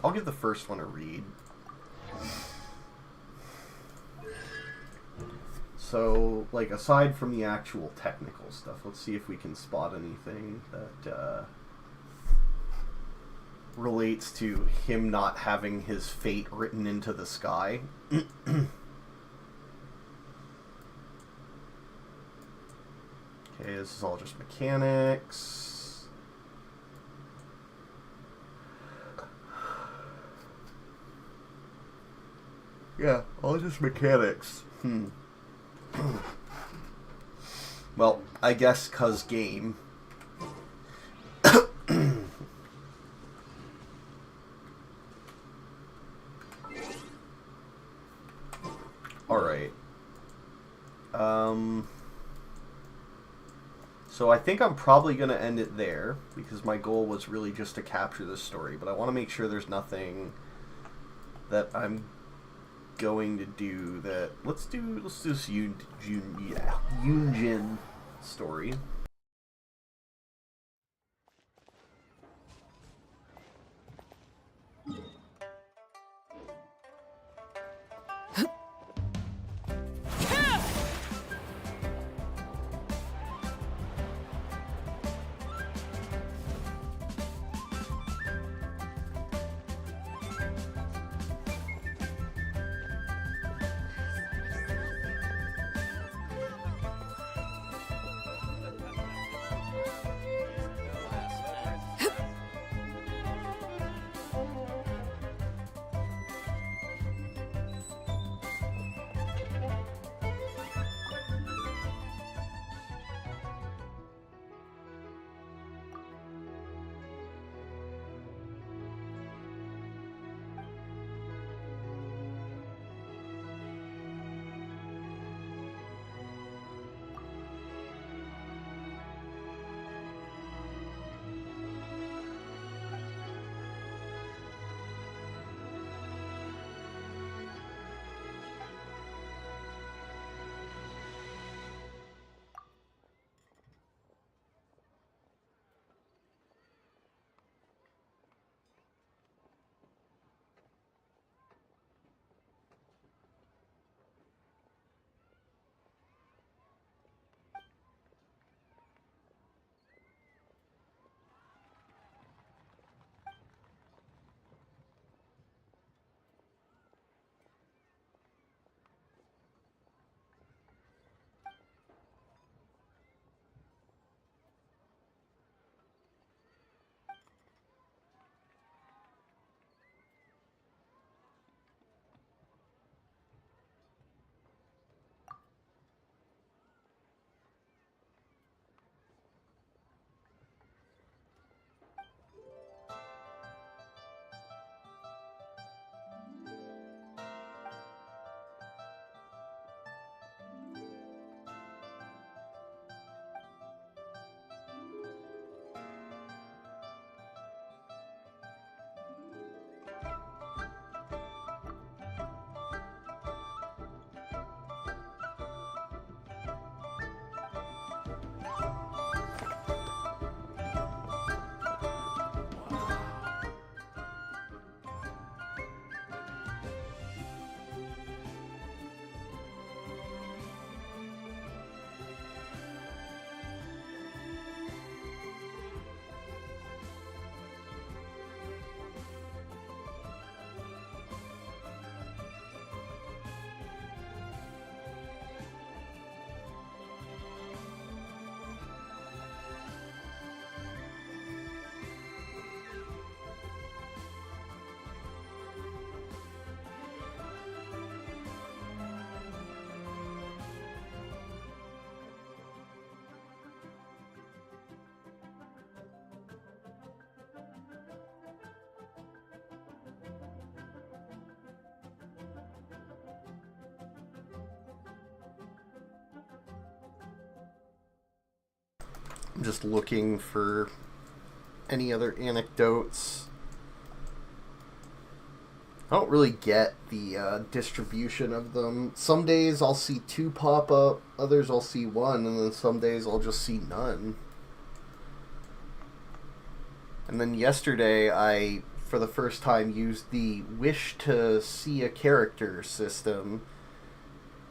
I'll give the first one a read. So, like, aside from the actual technical stuff, let's see if we can spot anything that relates to him not having his fate written into the sky. Okay, this is all just mechanics. Yeah, all just mechanics. Well, I guess 'cause game. Alright. So I think I'm probably going to end it there, because my goal was really just to capture this story, but I want to make sure there's nothing that I'm going to do that... Let's do this Yunjin story. I'm just looking for any other anecdotes. I don't really get the distribution of them. Some days I'll see 2 pop up, others I'll see 1, and then some days I'll just see none. And then yesterday I, for the first time, used the wish to see a character system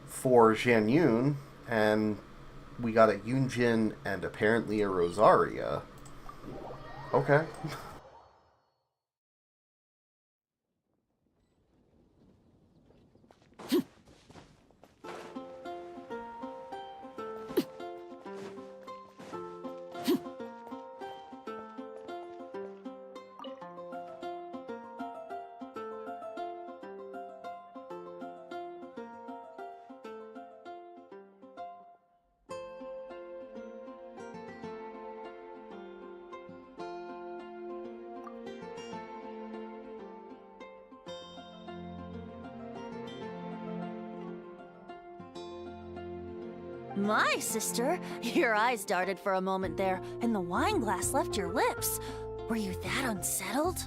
for Xianyun, and we got a Yunjin and apparently a Rosaria. Okay. My sister, your eyes darted for a moment there, and the wine glass left your lips. Were you that unsettled?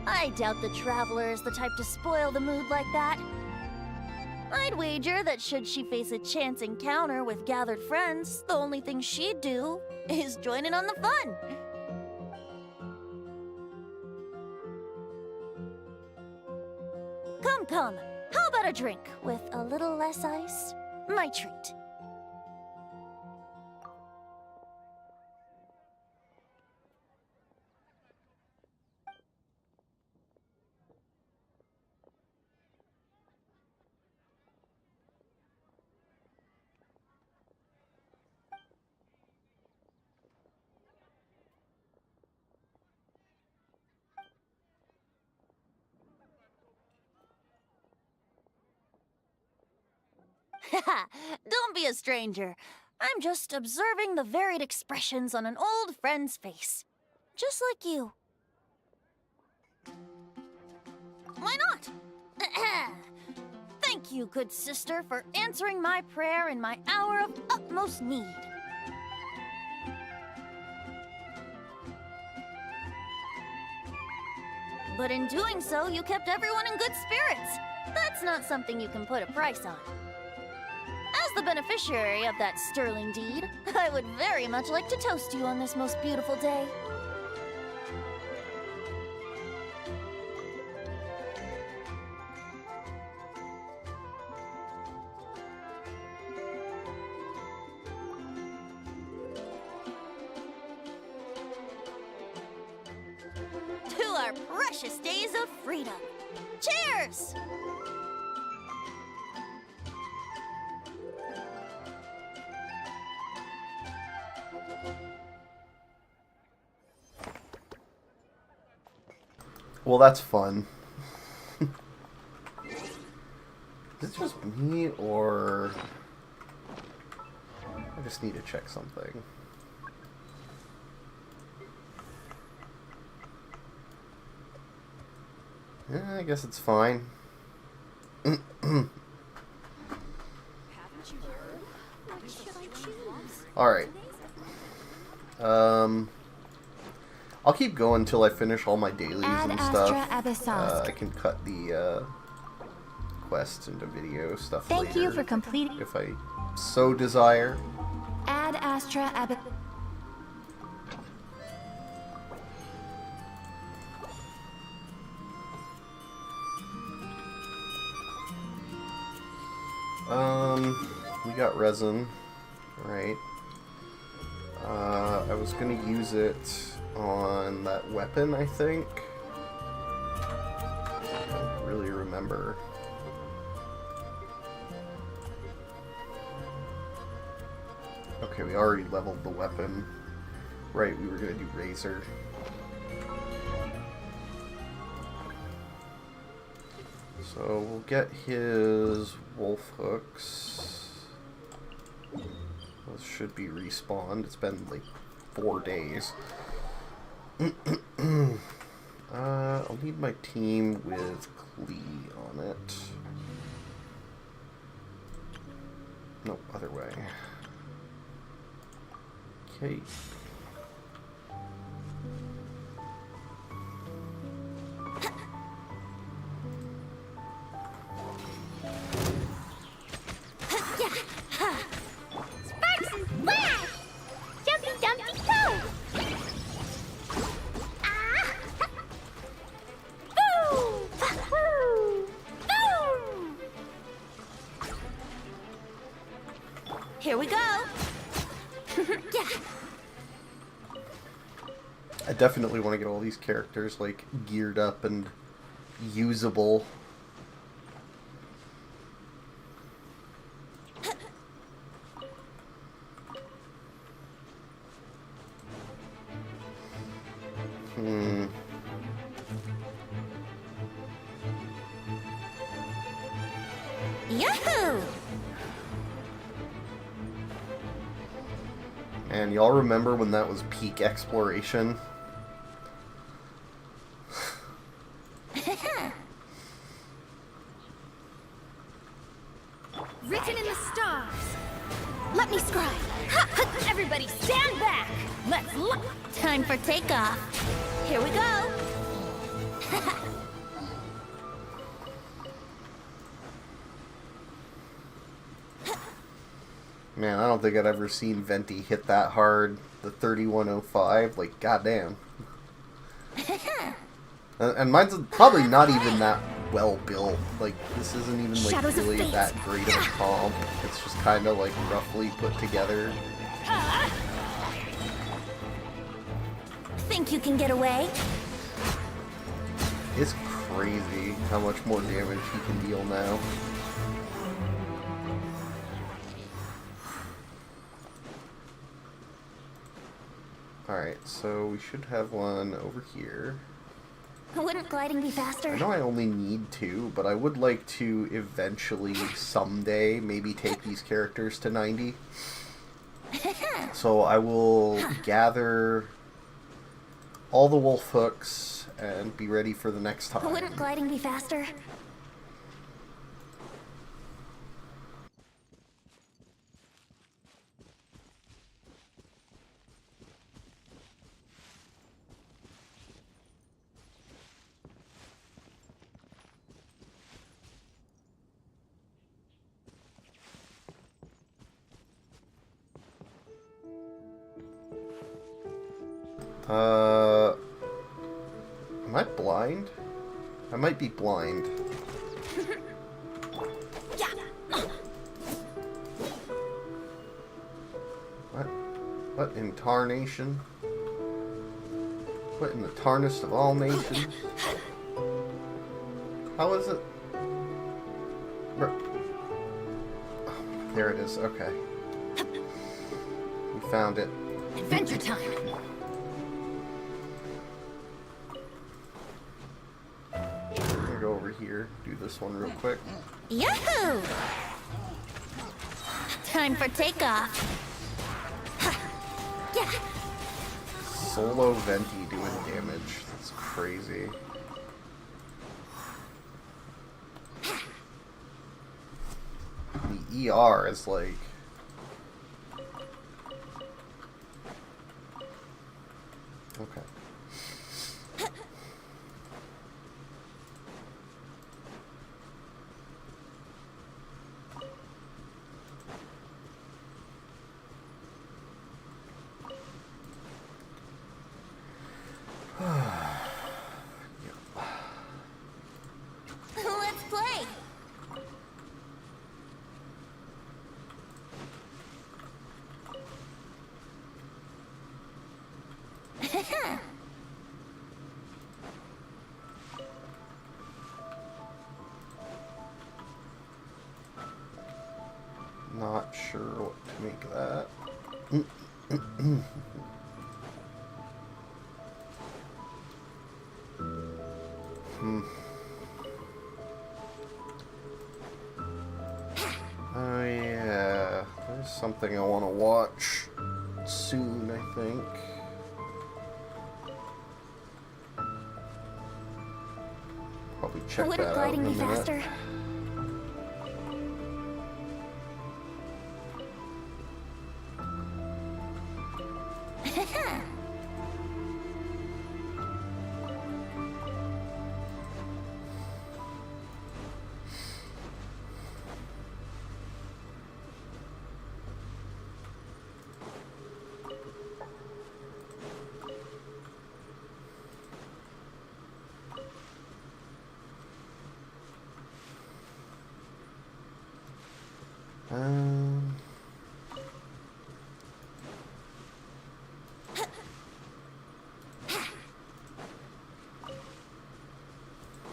I doubt the Traveler is the type to spoil the mood like that. I'd wager that should she face a chance encounter with gathered friends, the only thing she'd do is join in on the fun. Come. How about a drink with a little less ice? My treat. Don't be a stranger. I'm just observing the varied expressions on an old friend's face. Just like you. Why not? Thank you, good sister, for answering my prayer in my hour of utmost need. But in doing so, you kept everyone in good spirits. That's not something you can put a price on. As the beneficiary of that sterling deed, I would very much like to toast you on this most beautiful day. To our precious days of freedom. Cheers! Well, that's fun. Is it just me, or... I just need to check something. Yeah, I guess it's fine. Alright. I'll keep going until I finish all my dailies and stuff. I can cut the quests into video stuff later. Thank you for completing. If I so desire. Ad Astra Abbot. We got resin, right? I was gonna use it on that weapon, I think. really remember. Okay, we already leveled the weapon. Right, we were gonna do Razor. So we'll get his wolf hooks. Those should be respawned. It's been like 4 days. I'll need my team with Klee on it. Nope, other way. Okay. Sparks and flash! Jumpy dumpty go! Ah! Boom! Boom! Here we go! Yeah. I definitely want to get all these characters like geared up and usable. Yahoo! And y'all remember when that was peak exploration? Written in the stars. Let me scribe. Ha! Everybody stand back. Let's look. Time for takeoff. Here we go. Man, I don't think I'd ever seen Venti hit that hard. The 3105, like, goddamn. And mine's probably not even that well built. Like, this isn't even like Shadows of really fate. that great of a comp. It's just kind of like roughly put together. Think you can get away? It's crazy how much more damage he can deal now. Alright, so we should have one over here. Wouldn't gliding be faster? I know I only need 2, but I would like to eventually, someday, maybe take these characters to 90. So I will gather all the wolf hooks and be ready for the next time. Wouldn't gliding be faster? Am I blind? I might be blind. What? What in tarnation? What in the tarnest of all nations? How is it? There it is, okay. We found it. Adventure time! I'm gonna go over here, do this one real quick. Yahoo! Time for takeoff. Yeah. Solo Venti doing damage. That's crazy. The ER is like... Okay. Let's play. Oh yeah, there's something I want to watch soon, I think. Probably check Wouldn't that out in gliding a be minute. faster?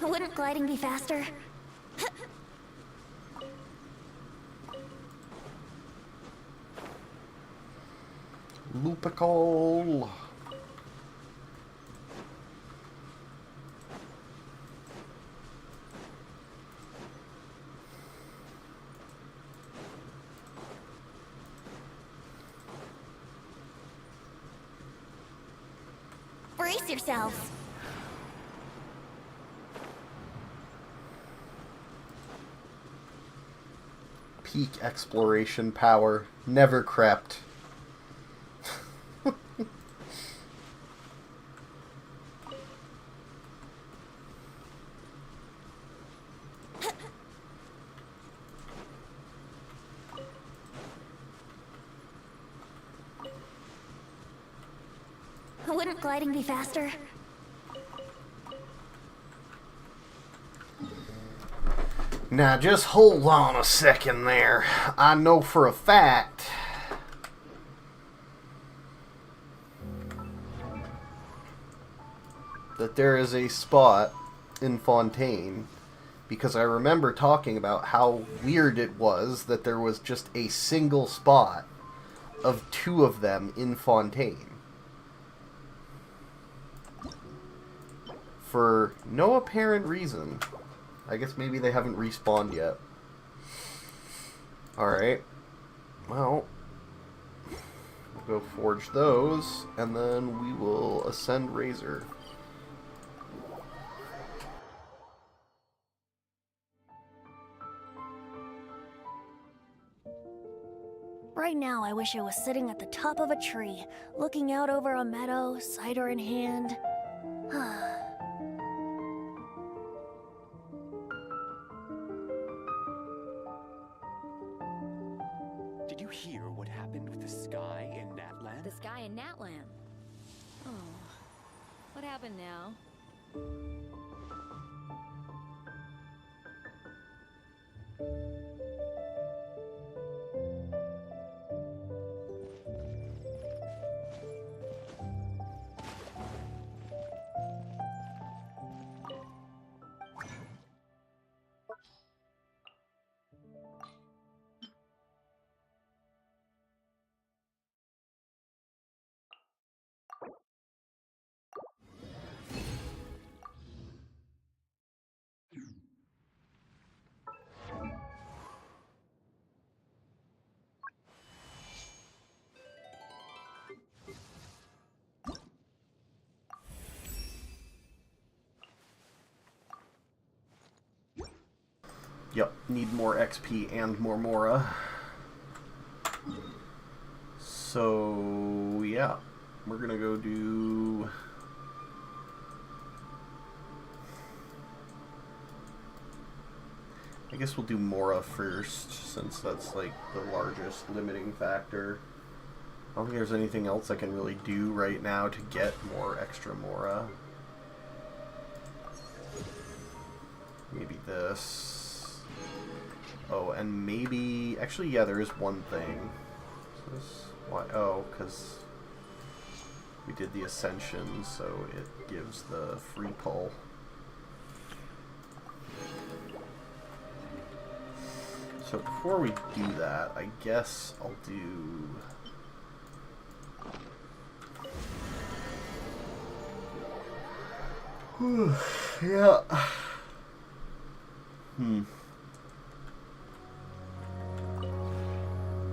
Wouldn't gliding be faster? Lupical. Brace yourselves. Peak exploration power. Never crept. Wouldn't gliding be faster? Now just hold on a second there. I know for a fact that there is a spot in Fontaine, because I remember talking about how weird it was that there was just a single spot of 2 of them in Fontaine. For no apparent reason. I guess maybe they haven't respawned yet. Alright. Well, we'll go forge those, and then we will ascend Razor. Right now, I wish I was sitting at the top of a tree, looking out over a meadow, cider in hand. Did you hear what happened with the sky in Natland? The sky in Natland? Oh. What happened now? Yep, need more XP and more Mora. So, yeah. We're gonna go do... I guess we'll do Mora first, since that's like the largest limiting factor. I don't think there's anything else I can really do right now to get more extra Mora. Maybe this. Oh, and maybe... Actually, yeah, there is one thing. Why? Oh, because we did the Ascension, so it gives the free pull. So before we do that, I guess I'll do... Yeah.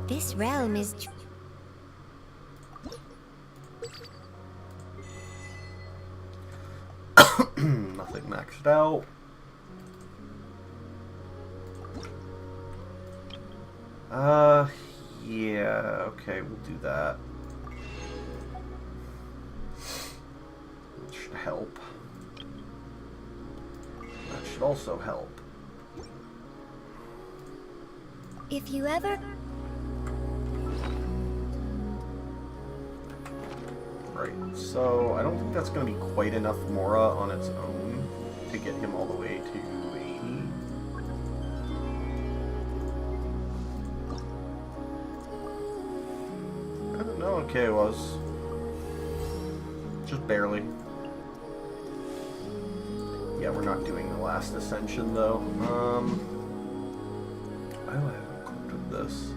This realm is... Nothing maxed out. Yeah, okay, we'll do that. That should help. That should also help. If you ever... Right, so I don't think that's going to be quite enough Mora on its own to get him all the way to 80. I don't know, okay, it was. Just barely. Yeah, we're not doing the last ascension though. Why do I have equipped with this?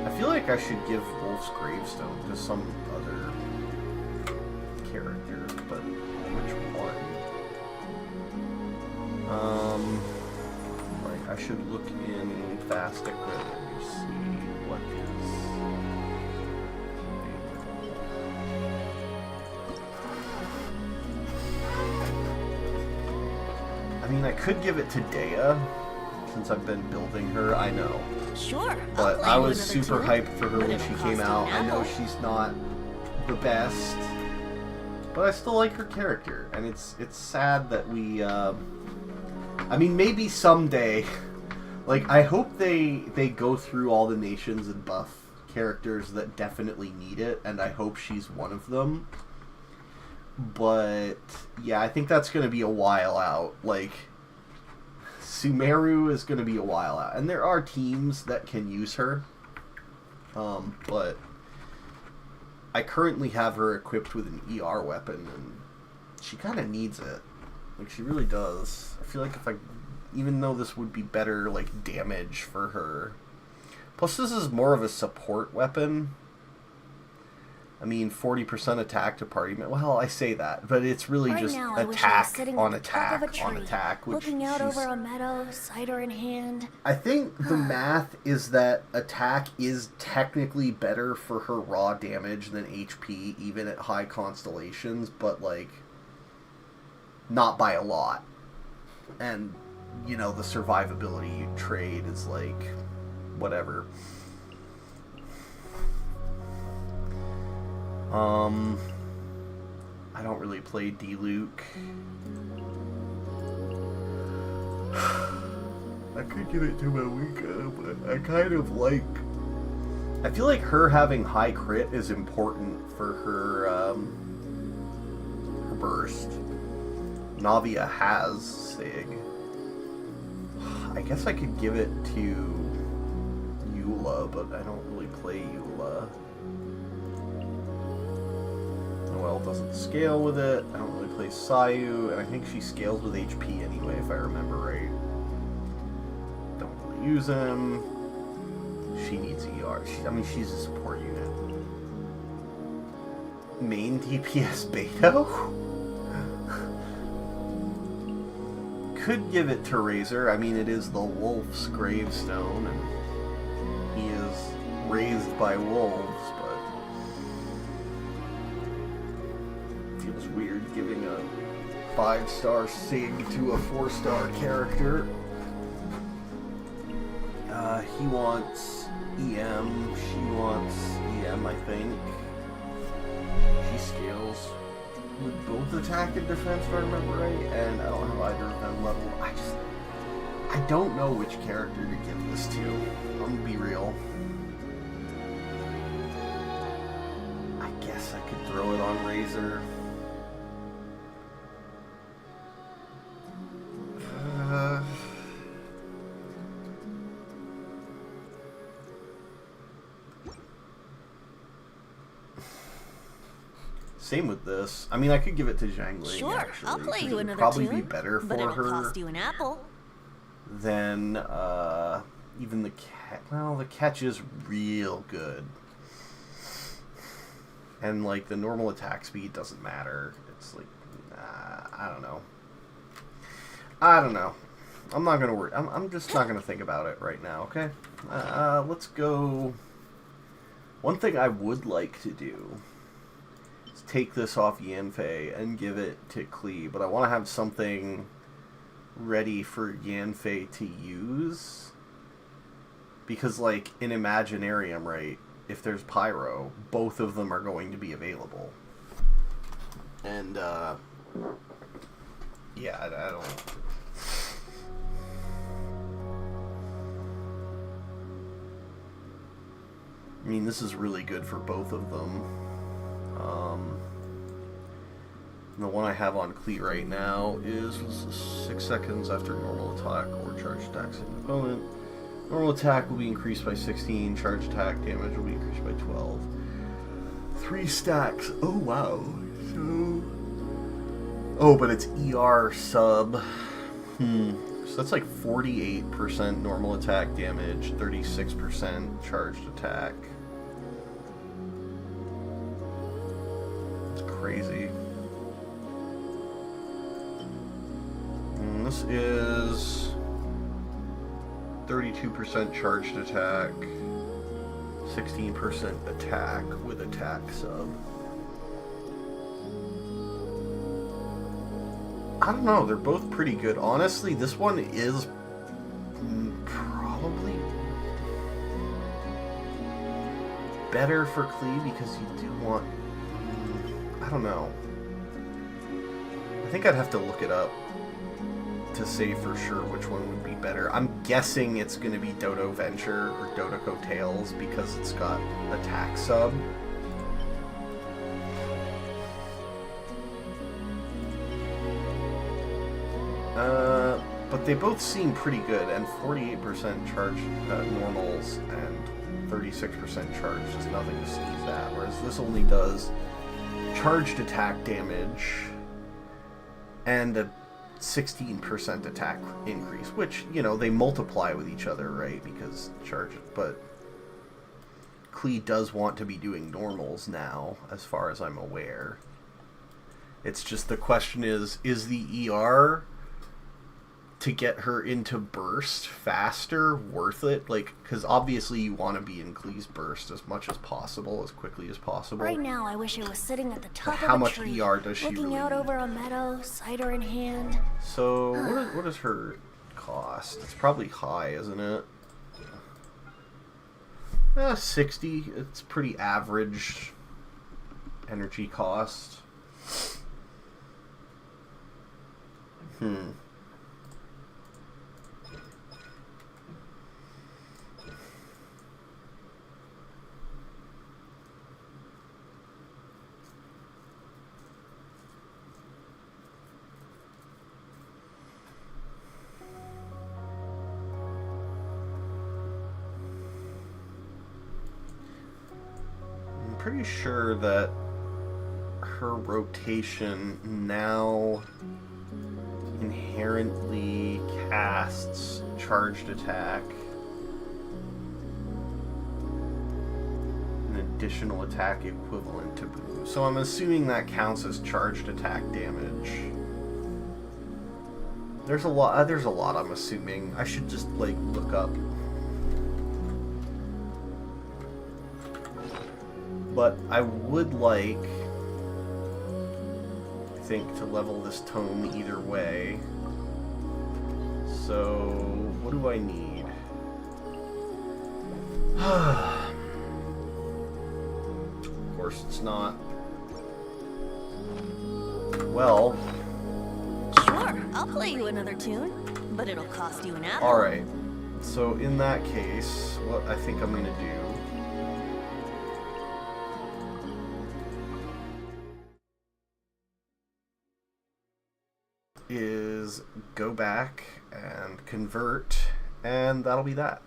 I feel like I should give Wolf's Gravestone to some other character, but which one? Right, I should look in Fast Equipment to see what is... I mean, I could give it to Dea, since I've been building her, I know. Sure. But I was super hyped for her when she came out. I know she's not the best, but I still like her character, and it's sad that we. I mean, maybe someday, like I hope they go through all the nations and buff characters that definitely need it, and I hope she's one of them. But yeah, I think that's gonna be a while out. Like, Sumeru is going to be a while out. And there are teams that can use her. But I currently have her equipped with an ER weapon, and she kind of needs it. Like, she really does. I feel like if I... Even though this would be better, like, damage for her. Plus, this is more of a support weapon. I mean, 40% attack to party. Well, I say that, but it's really Right just now, I wish I was attack sitting on at the top attack of a tree, on attack. Which looking out she's... over a meadow, cider in hand. I think the math is that attack is technically better for her raw damage than HP, even at high constellations, but, like, not by a lot. And, you know, the survivability trade is, like, whatever. I don't really play D-Luke. I could give it to Malika, but I kind of like... I feel like her having high crit is important for her, her burst. Navia has Sig. I guess I could give it to Eula, but I don't really play Eula. Noelle doesn't scale with it. I don't really play Sayu, and I think she scales with HP anyway, if I remember right. Don't really use him. She needs ER. I mean, she's a support unit. Main DPS Beto? Could give it to Razor. I mean, it is the Wolf's Gravestone, and he is raised by wolves, but feels weird giving a 5-star Sig to a 4-star character. He wants EM, she wants EM, I think. She scales with both attack and defense, if I remember right, and I don't have either of them leveled. I don't know which character to give this to. I'm gonna be real. I guess I could throw it on Razor. Same with this. I mean, I could give it to Zhangling. Sure, actually, I'll play 'cause you it would another probably tune, be better but for it'll her cost you an apple. than even the cat. Well, the catch is real good, And, like, the normal attack speed doesn't matter. It's like, I don't know. I don't know. I'm not going to worry. I'm just not going to think about it right now, okay? Let's go... One thing I would like to do is take this off Yanfei and give it to Klee, but I want to have something ready for Yanfei to use. Because, like, in Imaginarium, right, if there's Pyro, both of them are going to be available. And, yeah, I don't... I mean, this is really good for both of them. The one I have on Klee right now is 6 seconds after normal attack or charge attacks in the opponent. Normal attack will be increased by 16, charge attack damage will be increased by 12. 3 stacks. Oh, wow. So... Oh, but it's ER sub. So that's like 48% normal attack damage, 36% charged attack. It's crazy. And this is 32% charged attack, 16% attack with attack sub. I don't know, they're both pretty good. Honestly, this one is probably better for Klee because you do want... I don't know. I think I'd have to look it up to say for sure which one would be better. I'm guessing it's going to be Dodo Venture or Dodoko Tales because it's got attack sub. But they both seem pretty good, and 48% charge normals and 36% charge is nothing to sneeze at, whereas this only does charged attack damage and a 16% attack increase, which, you know, they multiply with each other, right, because charge, but Klee does want to be doing normals now, as far as I'm aware. It's just the question is the ER to get her into burst faster worth it? Like, because obviously you want to be in Klee's burst as much as possible, as quickly as possible. Right now, I wish I was sitting at the top how of a much tree, ER does she looking really out need? over a meadow, cider in hand. So, what is her cost? It's probably high, isn't it? 60. It's pretty average energy cost. Pretty sure that her rotation now inherently casts charged attack, an additional attack equivalent to Boo. So I'm assuming that counts as charged attack damage. There's a lot I'm assuming. I should just like look up. But I would like, I think, to level this tome either way. So, what do I need? Of course it's not. Well... Sure, I'll play you another tune, but it'll cost you an apple. Alright, so in that case, what I think I'm going to do is go back and convert, and that'll be that.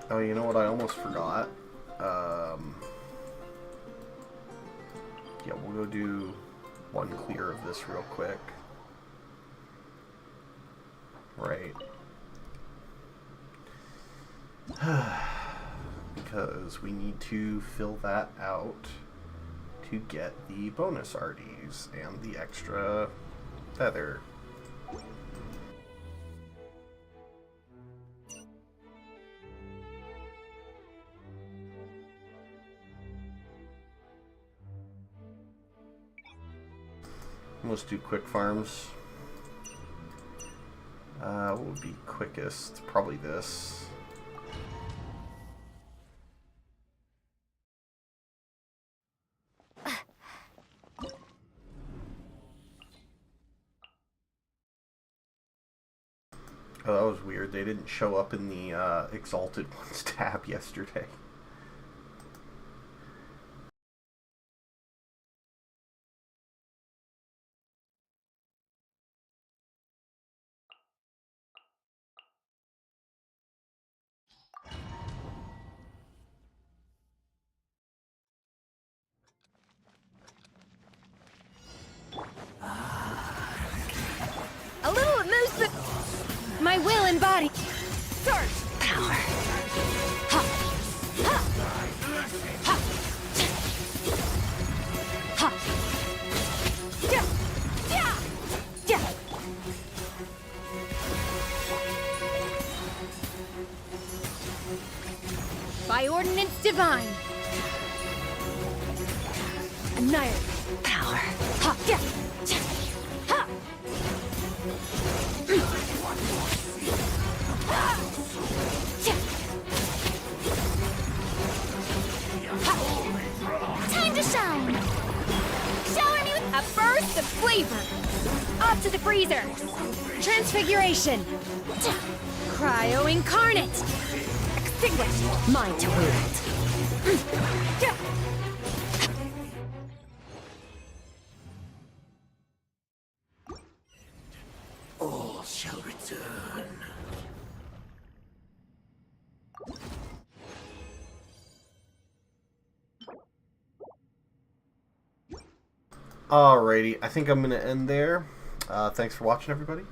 Oh, you know what I almost forgot? do one clear of this real quick. Right. Because we need to fill that out to get the bonus RDs and the extra feather. Let's do quick farms. What would be quickest? Probably this. Oh, that was weird. They didn't show up in the Exalted Ones tab yesterday. A little moves my will embodied. Surge! Power. Ha! Ha! Ha! Ha! Yeah! Yeah! Yeah! By ordinance divine. Annihilate. Power. Ha! Yeah! Ha! Time to shine! Shower me with A burst of flavor! Up to the freezer! Transfiguration! Cryo incarnate! Extinguish! Mine to wield! All shall return. Alrighty, I think I'm going to end there. Thanks for watching, everybody.